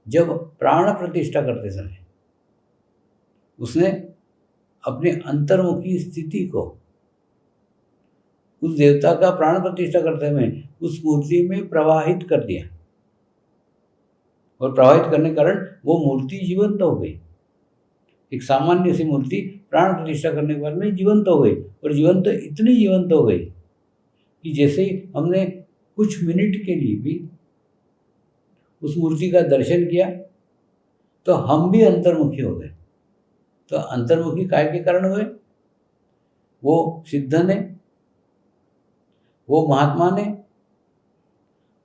जब प्राण प्रतिष्ठा करते समय उसने अपने अंतर्मुखी स्थिति को उस देवता का प्राण प्रतिष्ठा करते समय उस मूर्ति में प्रवाहित कर दिया। और प्रवाहित करने के कारण वो मूर्ति जीवंत हो गई। एक सामान्य सी मूर्ति प्राण प्रतिष्ठा करने के बाद में जीवंत हो गई। और जीवंत इतनी जीवंत हो गई कि जैसे ही हमने कुछ मिनट के लिए भी उस मूर्ति का दर्शन किया तो हम भी अंतर्मुखी हो गए। तो अंतर्मुखी काय के कारण हुए? वो सिद्ध ने, वो महात्मा ने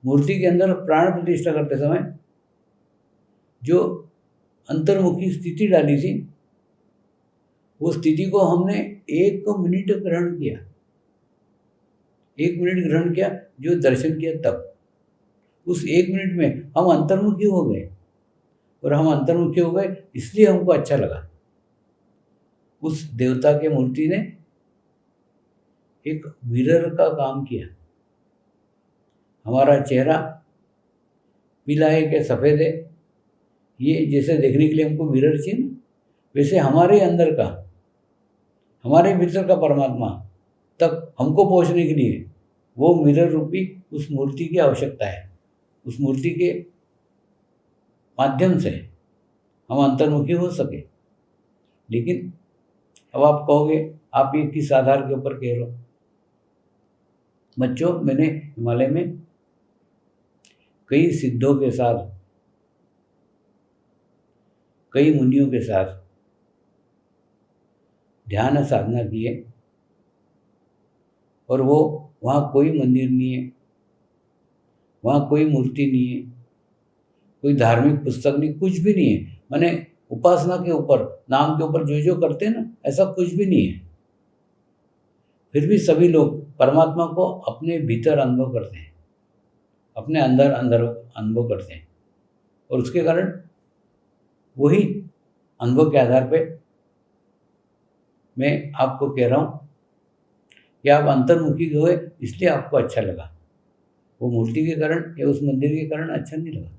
मूर्ति के अंदर प्राण प्रतिष्ठा करते समय जो अंतर्मुखी स्थिति डाली थी, वो स्थिति को हमने 1 मिनट ग्रहण किया, 1 मिनट ग्रहण किया, जो दर्शन किया तब उस 1 मिनट में हम अंतर्मुखी हो गए। और हम अंतर्मुखी हो गए इसलिए हमको अच्छा लगा। उस देवता के मूर्ति ने एक मिरर का काम किया। हमारा चेहरा पीला है क्या सफ़ेद है, ये जैसे देखने के लिए हमको मिरर चाहिए ना, वैसे हमारे अंदर का, हमारे भीतर का परमात्मा तक हमको पहुंचने के लिए वो मिरर रूपी उस मूर्ति की आवश्यकता है। उस मूर्ति के माध्यम से हम अंतर्मुखी हो सके। लेकिन अब आप कहोगे आप ये किस आधार के ऊपर कह रहे हो? बच्चों, मैंने हिमालय में कई सिद्धों के साथ, कई मुनियों के साथ ध्यान साधना किए, और वो वहाँ कोई मंदिर नहीं है, वहाँ कोई मूर्ति नहीं है, कोई धार्मिक पुस्तक नहीं, कुछ भी नहीं है। माने उपासना के ऊपर, नाम के ऊपर जो जो करते हैं ना, ऐसा कुछ भी नहीं है। फिर भी सभी लोग परमात्मा को अपने भीतर अनुभव करते हैं, अपने अंदर अंदर अनुभव करते हैं, और उसके कारण वही अनुभव के आधार पे मैं आपको कह रहा हूँ कि आप अंतर्मुखी हुए, इसलिए आपको अच्छा लगा। वो मूर्ति के कारण या उस मंदिर के कारण अच्छा नहीं लगा,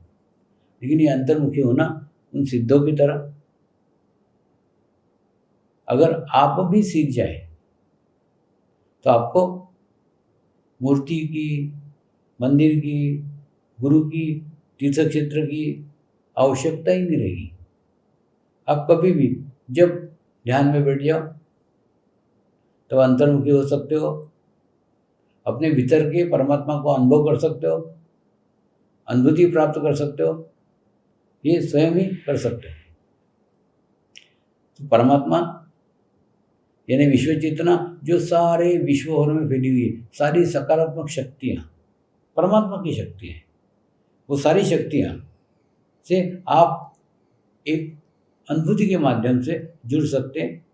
लेकिन ये अंतर्मुखी होना उन सिद्धों की तरह, अगर आप भी सीख जाए तो आपको मूर्ति की, मंदिर की, गुरु की, तीर्थ क्षेत्र की आवश्यकता ही नहीं रहेगी। आप कभी भी जब ध्यान में बैठ जाओ तो अंतर्मुखी हो सकते हो, अपने भीतर के परमात्मा को अनुभव कर सकते हो, अनुभूति प्राप्त कर सकते हो, ये स्वयं ही कर सकते हो। तो परमात्मा यानी विश्व चेतना, जो सारे विश्व भर में फैली हुई है, सारी सकारात्मक शक्तियाँ परमात्मा की शक्ति है। वो सारी शक्तियाँ से आप एक अनुभूति के माध्यम से जुड़ सकते हैं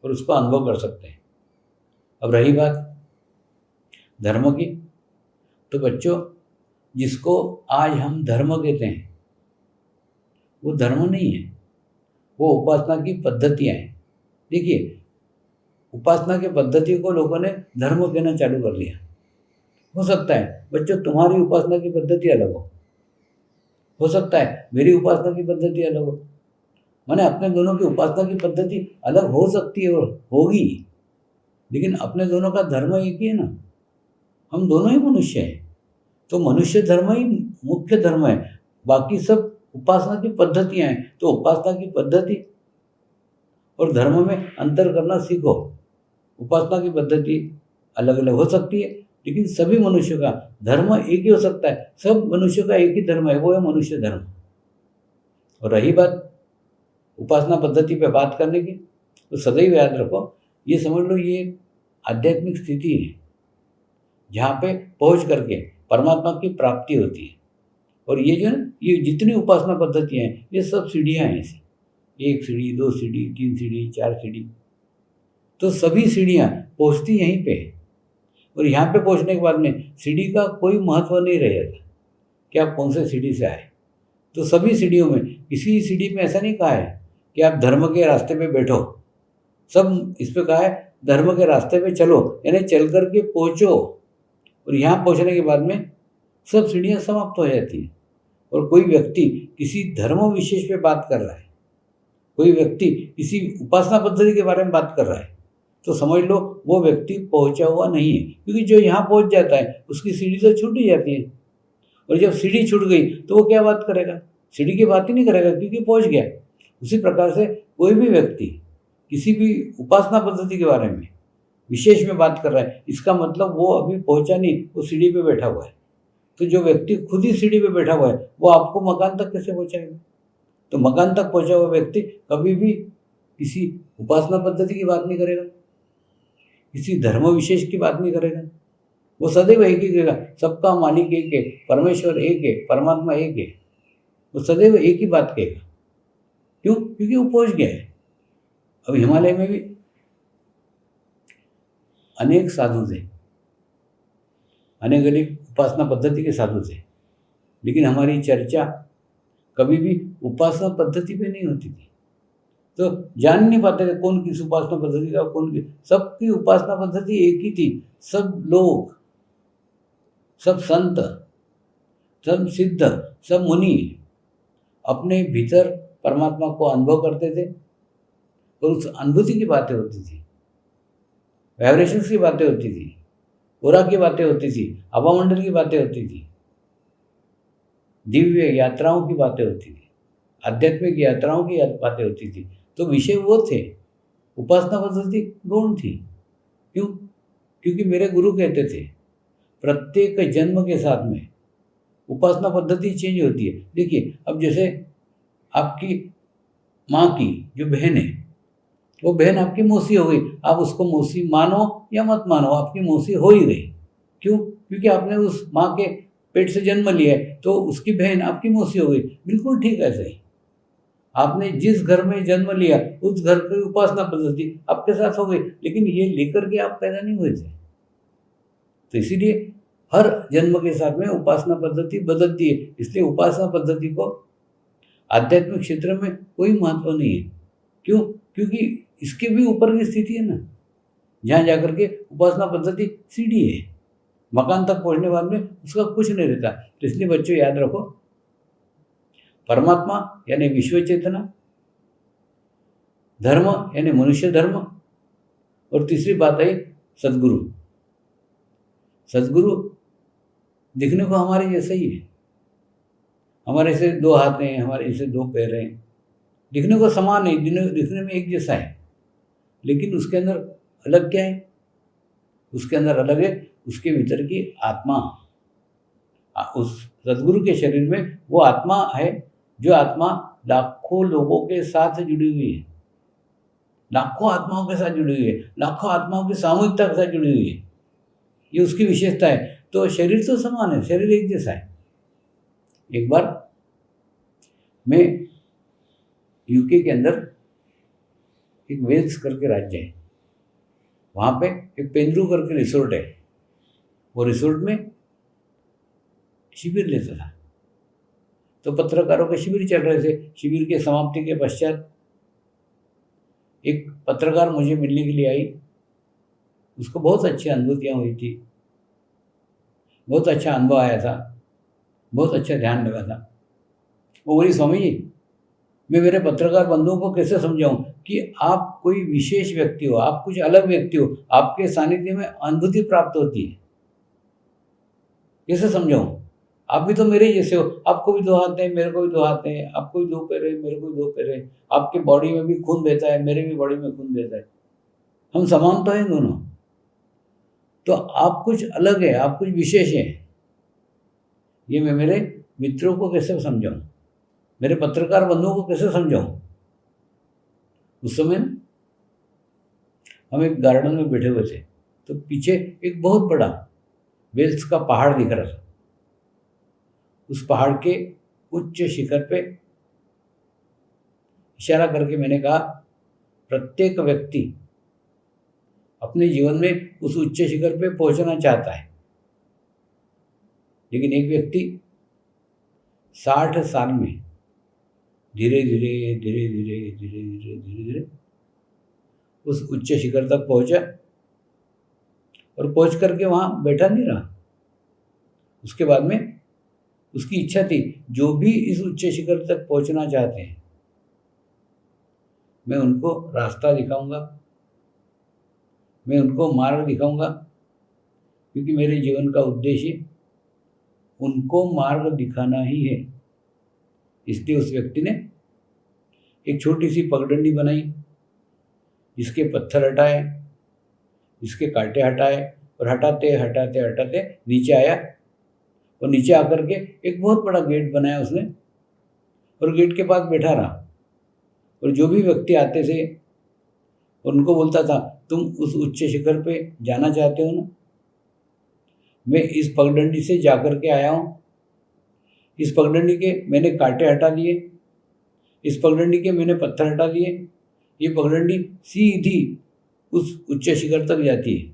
और उसको अनुभव कर सकते हैं। अब रही बात धर्म की, तो बच्चों, जिसको आज हम धर्म कहते हैं वो धर्म नहीं है, वो उपासना की पद्धतियाँ हैं। देखिए, उपासना की पद्धति को लोगों ने धर्म कहना चालू कर दिया। हो सकता है बच्चों तुम्हारी उपासना की पद्धति अलग हो सकता है मेरी उपासना की पद्धति अलग हो, माने अपने दोनों की उपासना की पद्धति अलग हो सकती है और होगी, लेकिन अपने दोनों का धर्म एक ही है ना। हम दोनों ही मनुष्य हैं, तो मनुष्य धर्म ही मुख्य धर्म है, बाकी सब उपासना की पद्धतियाँ हैं। तो उपासना की पद्धति और धर्म में अंतर करना सीखो। उपासना की पद्धति अलग अलग हो सकती है, लेकिन सभी मनुष्यों का धर्म एक ही हो सकता है। सब मनुष्यों का एक ही धर्म है, वो है मनुष्य धर्म। और रही बात उपासना पद्धति पे बात करने की, तो सदैव याद रखो, ये समझ लो ये आध्यात्मिक स्थिति है जहाँ पे पहुँच करके परमात्मा की प्राप्ति होती है। और ये जो ये जितनी उपासना पद्धतियाँ हैं, ये सब सीढ़ियाँ हैं ऐसी, 1 सीढ़ी, 2 सीढ़ी, 3 सीढ़ी, 4 सीढ़ी, तो सभी सीढ़ियाँ पहुँचती यहीं पे है। और यहाँ पे पहुँचने के बाद में सीढ़ी का कोई महत्व नहीं रह जाता कि आप कौन से सीढ़ी से आए। तो सभी सीढ़ियों में, किसी सीढ़ी में ऐसा नहीं कहा है कि आप धर्म के रास्ते पे बैठो, सब इस पे कहा है धर्म के रास्ते पे चलो, यानी चल करके पहुँचो। और यहाँ पहुँचने के बाद में सब सीढ़ियाँ समाप्त हो जाती हैं। और कोई व्यक्ति किसी धर्म विशेष पे बात कर रहा है, कोई व्यक्ति किसी उपासना पद्धति के बारे में बात कर रहा है, तो समझ लो वो व्यक्ति पहुंचा हुआ नहीं है, क्योंकि जो यहाँ पहुंच जाता है उसकी सीढ़ी तो छूट ही जाती है। और जब सीढ़ी छूट गई तो वो क्या बात करेगा, सीढ़ी की बात ही नहीं करेगा, क्योंकि पहुंच गया। उसी प्रकार से कोई भी व्यक्ति किसी भी उपासना पद्धति के बारे में विशेष में बात कर रहा है, इसका मतलब वो अभी पहुंचा नहीं, वो सीढ़ी पे बैठा हुआ है। तो जो व्यक्ति खुद ही सीढ़ी पे बैठा हुआ है, वो आपको मकान तक कैसे पहुंचाएगा। तो मकान तक पहुंचा हुआ व्यक्ति कभी भी किसी उपासना पद्धति की बात नहीं करेगा, किसी धर्म विशेष की बात नहीं करेगा। वो सदैव एक ही कहेगा, सबका मालिक एक है, परमेश्वर एक है, परमात्मा एक है। वो सदैव एक ही बात कहेगा। क्यों? क्योंकि वो पहुंच गया है। अब हिमालय में भी अनेक साधु थे, अनेक अनेक उपासना पद्धति के साधु थे, लेकिन हमारी चर्चा कभी भी उपासना पद्धति पे नहीं होती थी। तो जान नहीं पाते थे कौन किस उपासना पद्धति का, कौन की, सबकी उपासना पद्धति एक ही थी। सब लोग, सब संत, सब सिद्ध, सब मुनि अपने भीतर परमात्मा को अनुभव करते थे, और उस अनुभूति की बातें होती थी, वाइब्रेशंस की बातें होती थी, ओरा की बातें होती थी, आभामंडल की बातें होती थी, दिव्य यात्राओं की बातें होती थी, आध्यात्मिक यात्राओं की बातें होती थी। तो विषय वो थे, उपासना पद्धति गौण थी। क्यों? क्योंकि मेरे गुरु कहते थे प्रत्येक जन्म के साथ में उपासना पद्धति चेंज होती है। देखिए, अब जैसे आपकी माँ की जो बहन है, वो बहन आपकी मौसी हो गई। आप उसको मौसी मानो या मत मानो, आपकी मौसी हो ही गई। क्यों? क्योंकि आपने उस माँ के पेट से जन्म लिया है, तो उसकी बहन आपकी मौसी हो गई। बिल्कुल ठीक ऐसे ही आपने जिस घर में जन्म लिया, उस घर की उपासना पद्धति आपके साथ हो गई, लेकिन ये लेकर के आप पैदा नहीं हुए थे। तो इसीलिए हर जन्म के साथ में उपासना पद्धति बदलती है। इसलिए उपासना पद्धति को आध्यात्मिक क्षेत्र में कोई महत्व नहीं है। क्यों? क्योंकि इसके भी ऊपर की स्थिति है ना, जहाँ जाकर के उपासना पद्धति सीढ़ी है, मकान तक पहुँचने बाद में उसका कुछ नहीं रहता। तो इसलिए बच्चों याद रखो, परमात्मा यानी विश्व चेतना, धर्म यानी मनुष्य धर्म, और तीसरी बात है सद्गुरु। सद्गुरु दिखने को हमारे जैसे ही है, हमारे जैसे दो हाथ हैं, हमारे जैसे दो पैर हैं, दिखने को समान है, दिखने में एक जैसा है, लेकिन उसके अंदर अलग क्या है? उसके अंदर अलग है उसके भीतर की आत्मा। उस सद्गुरु के शरीर में वो आत्मा है, जो आत्मा लाखों लोगों के साथ जुड़ी हुई है, लाखों आत्माओं के साथ जुड़ी हुई है, लाखों आत्माओं की सामूहिकता के साथ जुड़ी हुई है। ये उसकी विशेषता है। तो शरीर तो समान है, शरीर एक जैसा है। एक बार मैं यूके के अंदर एक वेल्स करके राज्य है, वहाँ पे एक पेंड्रू करके रिसोर्ट है। वो रिसोर्ट में शिविर लेता था, तो पत्रकारों के शिविर चल रहे थे। शिविर के समाप्ति के पश्चात एक पत्रकार मुझे मिलने के लिए आई। उसको बहुत अच्छी अनुभूतियाँ हुई थी, बहुत अच्छा अनुभव आया था, बहुत अच्छा ध्यान लगा था। वो बोली, स्वामी जी, मैं मेरे पत्रकार बंधुओं को कैसे समझाऊं कि आप कोई विशेष व्यक्ति हो, आप कुछ अलग व्यक्ति हो, आपके सानिध्य में अनुभूति प्राप्त होती है, कैसे समझाऊं? आप भी तो मेरे जैसे हो, आपको भी दो हाथ हैं, मेरे को भी दो हाथ हैं, आपको भी दो पैर है, मेरे को भी दो पैर है, आपके बॉडी में भी खून बहता है, मेरे भी बॉडी में खून बहता है, हम समान तो हैं दोनों। तो आप कुछ अलग है, आप कुछ विशेष हैं, ये मैं मेरे मित्रों को कैसे समझाऊं, मेरे पत्रकार बंधुओं को कैसे समझाऊं? उस समय हम एक गार्डन में बैठे हुए थे, तो पीछे एक बहुत बड़ा वेल्स का पहाड़ दिख रहा था। उस पहाड़ के उच्च शिखर पे इशारा करके मैंने कहा, प्रत्येक व्यक्ति अपने जीवन में उस उच्च शिखर पे पहुंचना चाहता है, लेकिन एक व्यक्ति 60 साल में धीरे धीरे धीरे धीरे धीरे धीरे धीरे धीरे उस उच्च शिखर तक पहुंचा, और पहुंच करके वहाँ बैठा नहीं रहा। उसके बाद में उसकी इच्छा थी, जो भी इस उच्च शिखर तक पहुंचना चाहते हैं, मैं उनको रास्ता दिखाऊंगा, मैं उनको मार्ग दिखाऊंगा, क्योंकि मेरे जीवन का उद्देश्य उनको मार्ग दिखाना ही है। इसलिए उस व्यक्ति ने एक छोटी सी पगडंडी बनाई, जिसके पत्थर हटाए, जिसके कांटे हटाए, और हटाते हटाते हटाते नीचे आया, और नीचे आकर के एक बहुत बड़ा गेट बनाया उसने, और गेट के पास बैठा रहा। और जो भी व्यक्ति आते थे उनको बोलता था, तुम उस उच्च शिखर पे जाना चाहते हो ना? मैं इस पगडंडी से जाकर के आया हूँ, इस पगडंडी के मैंने कांटे हटा लिए, इस पगडंडी के मैंने पत्थर हटा लिए, ये पगडंडी सीधी उस उच्च शिखर तक जाती है।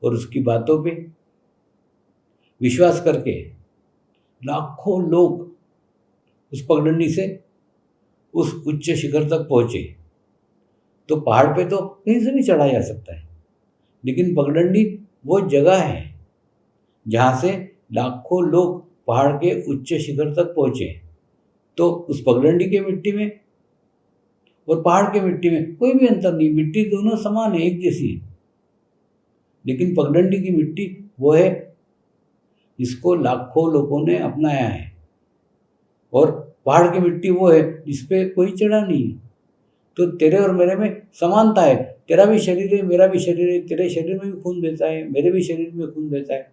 और उसकी बातों पे विश्वास करके लाखों लोग उस पगडंडी से उस उच्च शिखर तक पहुंचे। तो पहाड़ पे तो कहीं से भी चढ़ा जा सकता है, लेकिन पगडंडी वो जगह है जहाँ से लाखों लोग पहाड़ के उच्च शिखर तक पहुंचे। तो उस पगडंडी के मिट्टी में और पहाड़ के मिट्टी में कोई भी अंतर नहीं, मिट्टी दोनों समान है, एक जैसी है। लेकिन पगडंडी की मिट्टी वो है जिसको लाखों लोगों ने अपनाया है, और पहाड़ की मिट्टी वो है जिस पे कोई चढ़ा नहीं है। तो तेरे और मेरे में समानता है, तेरा भी शरीर है, मेरा भी शरीर है, तेरे शरीर में भी खून बहता है, मेरे भी शरीर में खून बहता है।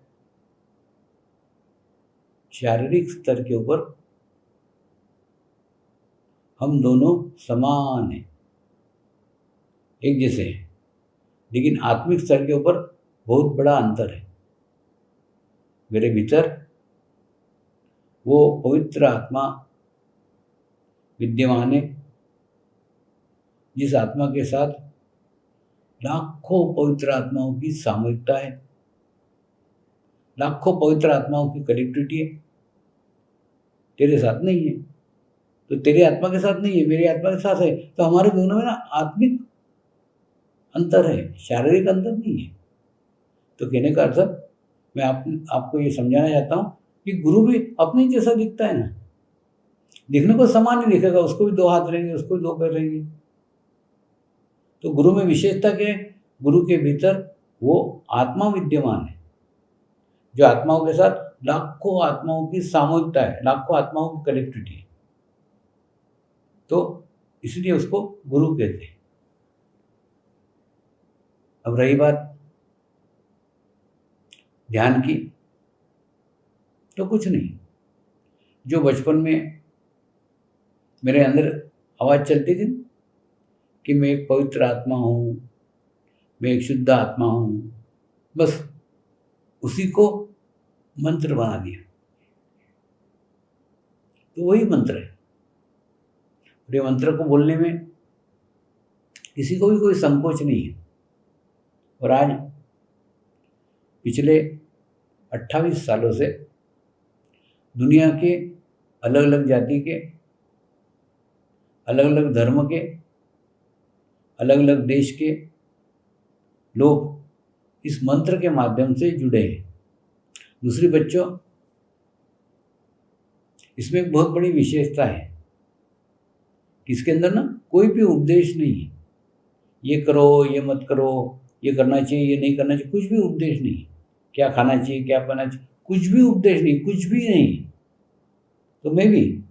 शारीरिक स्तर के ऊपर हम दोनों समान हैं, एक जैसे हैं, लेकिन आत्मिक स्तर के ऊपर बहुत बड़ा अंतर है। मेरे भीतर वो पवित्र आत्मा विद्यमान है, जिस आत्मा के साथ लाखों पवित्र आत्माओं की सामूहिकता है, लाखों पवित्र आत्माओं की कनेक्टिविटी है। तेरे साथ नहीं है तो तेरी आत्मा के साथ नहीं है, मेरी आत्मा के साथ है, तो हमारे दोनों में ना आत्मिक अंतर है, शारीरिक अंतर नहीं है। तो कहने का अर्थ मैं आपको ये समझाना चाहता हूँ कि गुरु भी अपने जैसा दिखता है ना, दिखने को समान ही दिखेगा, उसको भी 2 हाथ रहेंगे, उसको भी 2 पैर रहेंगे। तो गुरु में विशेषता क्या है? गुरु के भीतर वो आत्मा विद्यमान है, जो आत्माओं के साथ लाखों आत्माओं की सामूहिकता है, लाखों आत्माओं की कनेक्टिविटी है, तो इसलिए उसको गुरु कहते हैं। अब रही बात ध्यान की, तो कुछ नहीं, जो बचपन में मेरे अंदर आवाज़ चलती थी कि मैं एक पवित्र आत्मा हूँ, मैं एक शुद्ध आत्मा हूँ, बस उसी को मंत्र बना दिया। तो वही मंत्र है, और ये मंत्र को बोलने में किसी को भी कोई संकोच नहीं है। और आज पिछले 28 सालों से दुनिया के अलग अलग जाति के, अलग अलग धर्म के, अलग अलग देश के लोग इस मंत्र के माध्यम से जुड़े हैं। दूसरी बच्चों, इसमें एक बहुत बड़ी विशेषता है कि इसके अंदर ना कोई भी उपदेश नहीं है, ये करो, ये मत करो, ये करना चाहिए, ये नहीं करना चाहिए, कुछ भी उपदेश नहीं। क्या खाना चाहिए, क्या पहनना चाहिए, कुछ भी उपदेश नहीं, कुछ भी नहीं। तो मैं भी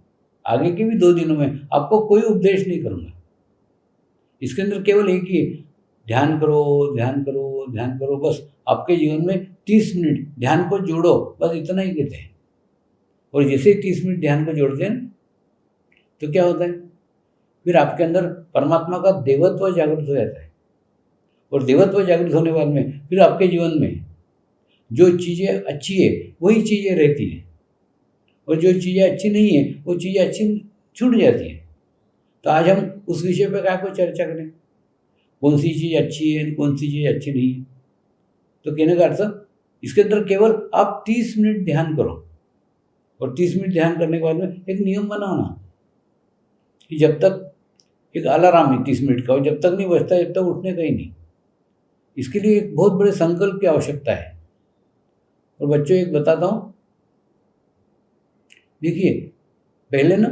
आगे के भी 2 दिनों में आपको कोई उपदेश नहीं करूँगा। इसके अंदर केवल एक ही है, ध्यान करो, ध्यान करो, ध्यान करो। बस आपके जीवन में 30 मिनट ध्यान को जोड़ो, बस इतना ही कहते हैं। और जैसे ही 30 मिनट ध्यान को जोड़ते हैं तो क्या होता है, फिर आपके अंदर परमात्मा का देवत्व जागृत हो जाता है। और देवत्व जागृत होने बाद में फिर आपके जीवन में जो चीज़ें अच्छी है वही चीज़ें रहती हैं, और जो चीज़ें अच्छी नहीं है वो चीज़ें अच्छी छूट जाती हैं। तो आज हम उस विषय पर क्या कोई चर्चा करें, कौन सी चीज़ अच्छी है, कौन सी चीज़ अच्छी नहीं है। तो कहने का अर्थ, इसके अंदर केवल आप 30 मिनट ध्यान करो, और 30 मिनट ध्यान करने के बाद में एक नियम बनाना कि जब तक, एक अलार्म है 30 मिनट का, और जब तक नहीं बजता जब तक उठने का ही नहीं। इसके लिए एक बहुत बड़े संकल्प की आवश्यकता है। और बच्चों एक बताता हूँ, देखिए पहले ना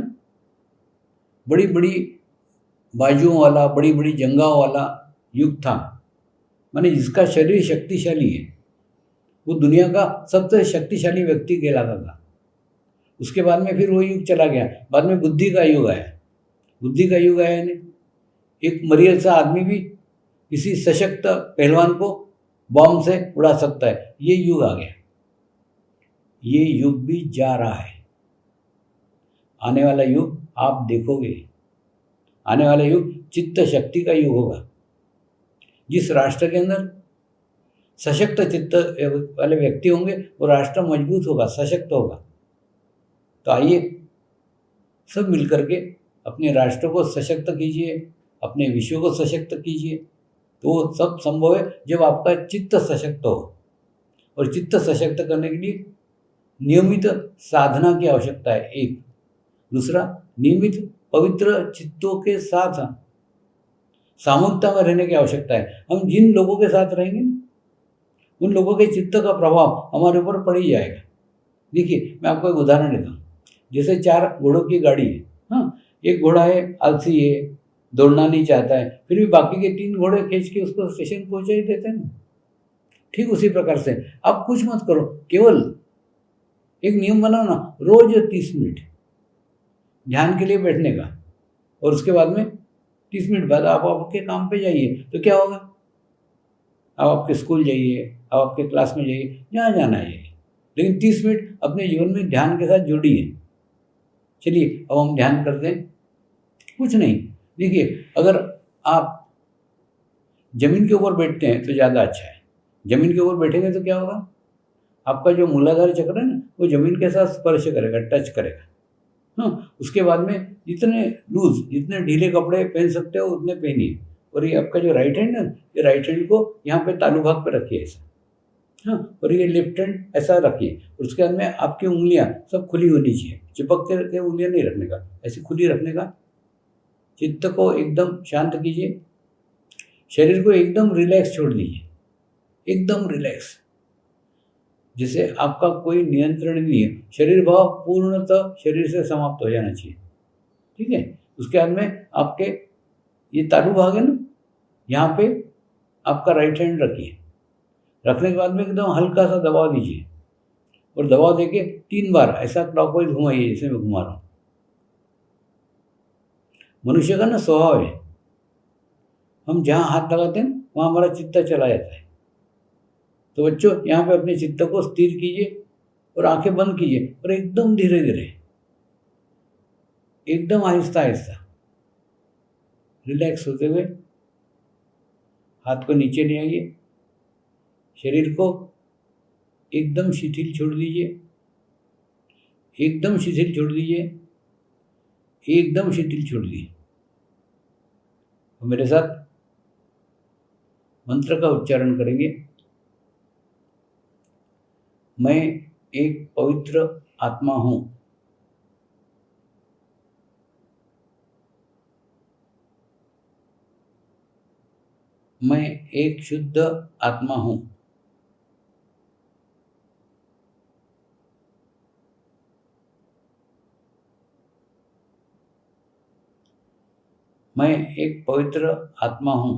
बड़ी बड़ी बाजुओं वाला, बड़ी बड़ी जंघाओं वाला युग था, माने जिसका शरीर शक्तिशाली है वो दुनिया का सबसे शक्तिशाली व्यक्ति कहलाता था। उसके बाद में फिर वो युग चला गया, बाद में बुद्धि का युग आया। बुद्धि का युग आया यानी एक मरियल सा आदमी भी किसी सशक्त पहलवान को बॉम्ब से उड़ा सकता है, ये युग आ गया। ये युग भी जा रहा है। आने वाला युग आप देखोगे, आने वाला युग चित्त शक्ति का युग होगा। जिस राष्ट्र के अंदर सशक्त चित्त वाले व्यक्ति होंगे वो राष्ट्र मजबूत होगा, सशक्त होगा। तो आइए सब मिलकर के अपने राष्ट्र को सशक्त कीजिए, अपने विश्व को सशक्त कीजिए। तो वो सब संभव है जब आपका चित्त सशक्त हो। और चित्त सशक्त करने के लिए नियमित साधना की आवश्यकता है, एक। दूसरा, नियमित पवित्र चित्तों के साथ सामूहिकता में रहने की आवश्यकता है। हम जिन लोगों के साथ रहेंगे उन लोगों के चित्त का प्रभाव हमारे ऊपर पड़ ही जाएगा। देखिए मैं आपको एक उदाहरण देता हूँ। जैसे 4 घोड़ों की गाड़ी है, हाँ, एक घोड़ा है आलसी है, दौड़ना नहीं चाहता है, फिर भी बाकी के 3 घोड़े खींच के उसको स्टेशन पहुँचा ही देते हैं ना। ठीक उसी प्रकार से आप कुछ मत करो, केवल एक नियम बनाओ ना, रोज 30 मिनट ध्यान के लिए बैठने का, और उसके बाद में 30 मिनट बाद आप आपके काम पे जाइए। तो क्या होगा, आप आपके स्कूल जाइए, आप आपके क्लास में जाइए, जहाँ जाना है जाइए, लेकिन 30 मिनट अपने जीवन में ध्यान के साथ जोड़िए। चलिए अब हम ध्यान करते हैं। कुछ नहीं, देखिए अगर आप ज़मीन के ऊपर बैठते हैं तो ज़्यादा अच्छा है। ज़मीन के ऊपर बैठेंगे तो क्या होगा, आपका जो मूलाधार चक्र है ना वो ज़मीन के साथ स्पर्श करेगा, टच करेगा। हाँ, उसके बाद में जितने लूज़, जितने ढीले कपड़े पहन सकते हो उतने पहनिए। और ये आपका जो राइट हैंड है, ये राइट हैंड को यहाँ पे तालू भाग पे रखिए ऐसा। हाँ, और ये लेफ्ट हैंड ऐसा रखिए। उसके बाद में आपकी उंगलियां सब खुली होनी चाहिए, चिपक के उंगलियां नहीं रखने का, ऐसी खुली रखने का। चित्त को एकदम शांत कीजिए, शरीर को एकदम रिलैक्स छोड़ दीजिए, एकदम रिलैक्स, जिसे आपका कोई नियंत्रण नहीं है। शरीर भाव पूर्णतः शरीर से समाप्त हो जाना चाहिए। ठीक है, उसके बाद में आपके ये तालू भाग है ना, यहाँ पे आपका राइट हैंड रखिए। रखने के बाद में एकदम हल्का सा दबाव दीजिए और दबाव देके 3 बार ऐसा क्लॉकवाइज घुमाइए जैसे मैं घुमा रहा हूँ। मनुष्य का ना स्वभाव है, हम जहाँ हाथ लगाते हैं वहाँ हमारा चित्त चला जाता है। तो बच्चों यहाँ पे अपने चित्त को स्थिर कीजिए और आंखें बंद कीजिए और एकदम धीरे धीरे, एकदम आहिस्ता आहिस्ता रिलैक्स होते हुए हाथ को नीचे ले आइए। शरीर को एकदम शिथिल छोड़ दीजिए, एकदम शिथिल छोड़ दीजिए, एकदम शिथिल छोड़ दीजिए। मेरे साथ मंत्र का उच्चारण करेंगे। मैं एक पवित्र आत्मा हूँ। मैं एक शुद्ध आत्मा हूँ। मैं एक पवित्र आत्मा हूँ।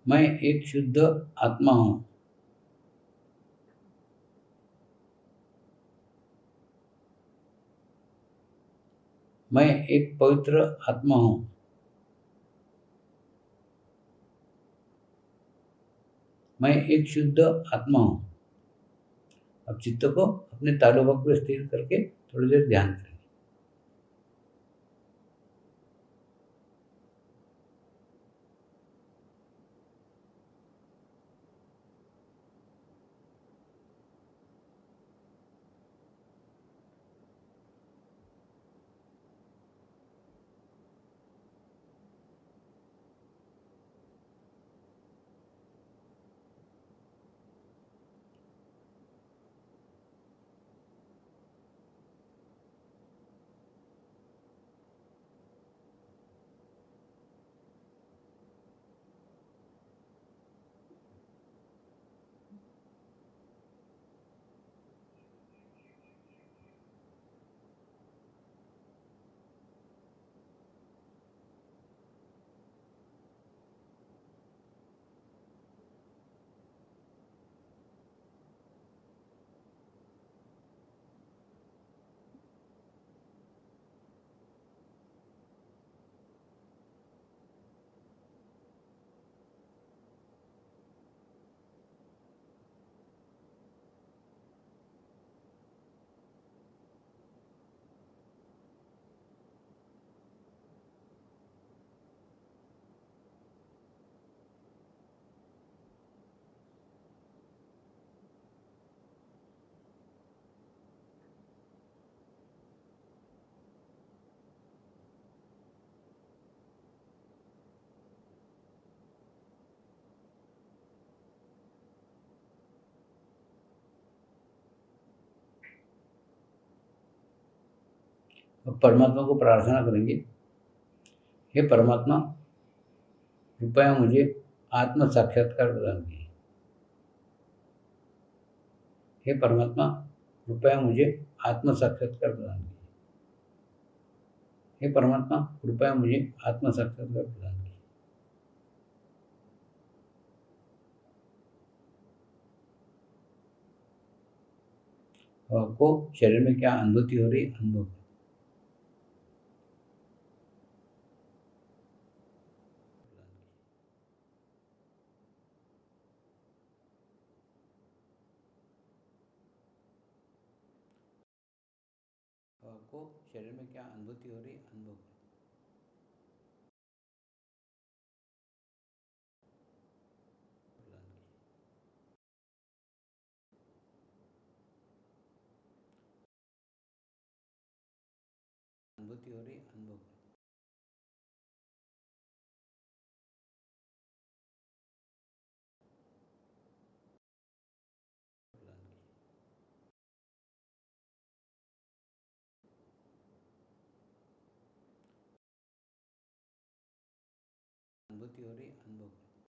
मैं एक शुद्ध आत्मा हूँ। मैं एक पवित्र आत्मा हूँ। मैं एक शुद्ध आत्मा हूँ। अब चित्त को अपने तालु भाग पर स्थिर करके थोड़ी देर ध्यान करें। अब परमात्मा को प्रार्थना करेंगे। हे परमात्मा, कृपया मुझे आत्म साक्षात्कार प्रदान कीजिए। हे परमात्मा, कृपया मुझे आत्म साक्षात्कार प्रदान कीजिए। हे परमात्मा, कृपया मुझे आत्म साक्षात्कार प्रदान कीजिए। आपको शरीर में क्या अनुभूति हो रही है, अनुभव। आपको शरीर में क्या अनुभूति हो रही है, अनुभव करो। अनुभूति हो रही है, अनुभव करो। अनुभूति हो रही है, अनुभव करो।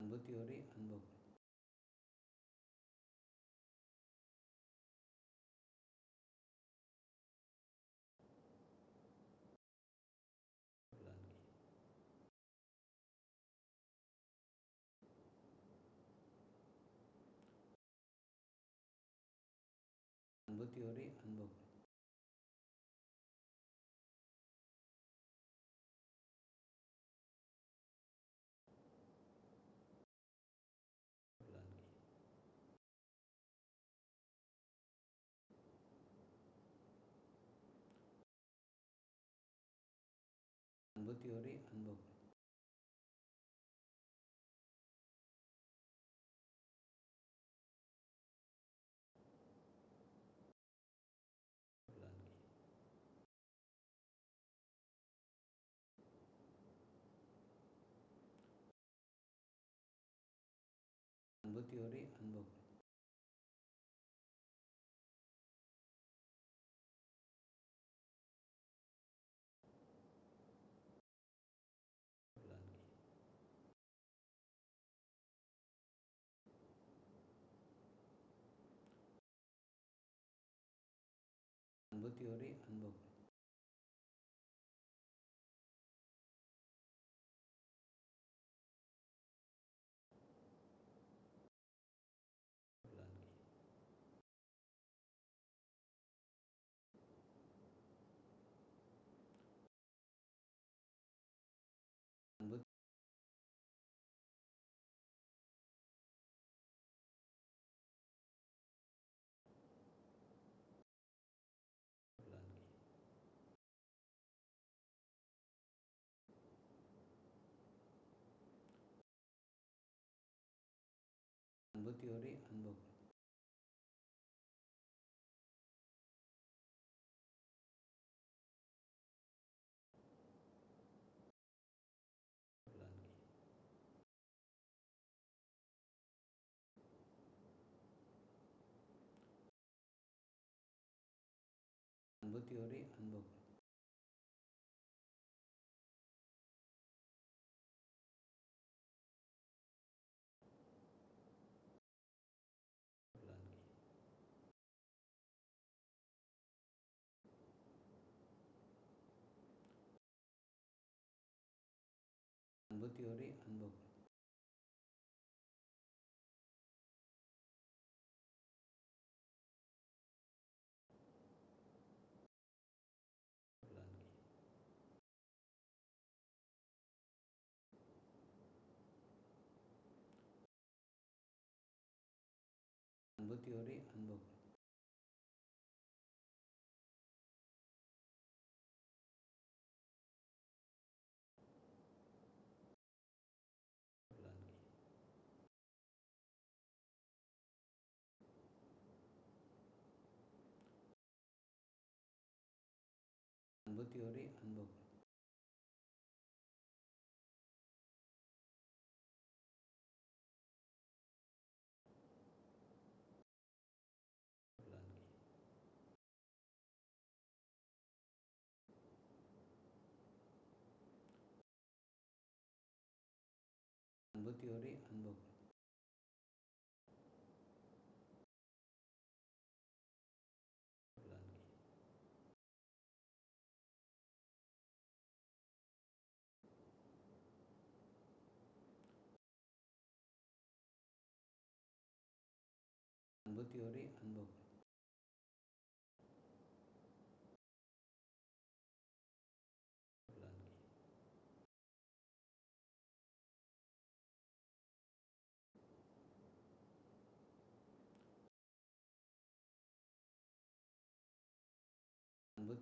अनुभूति हो रही है, अनुभव करो। अनुभूति हो रही है, अनुभव करो। अनुभूति हो रही है, अनुभव करो। अनुभूति हो रही है, अनुभव करो। अनुभूति हो रही है, अनुभव करो। अनुभूति अनुभूति हो रही है, अनुभव करो। अनुभूति हो रही है, अनुभव करो। अनुभूति हो रही है, अनुभव करो। अनुभूति हो रही है, अनुभव करो। अनुभूति हो रही है, अनुभव करो। अनुभूति हो रही है, अनुभव करो। अनुभूति हो रही है, अनुभव करो।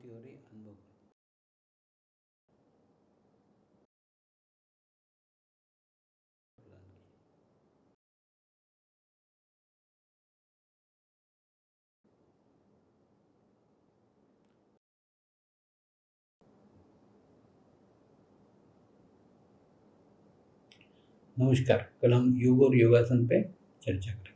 अनुभूति हो रही, अनुभव करो। नमस्कार, कल हम योग और योगासन पे चर्चा करेंगे।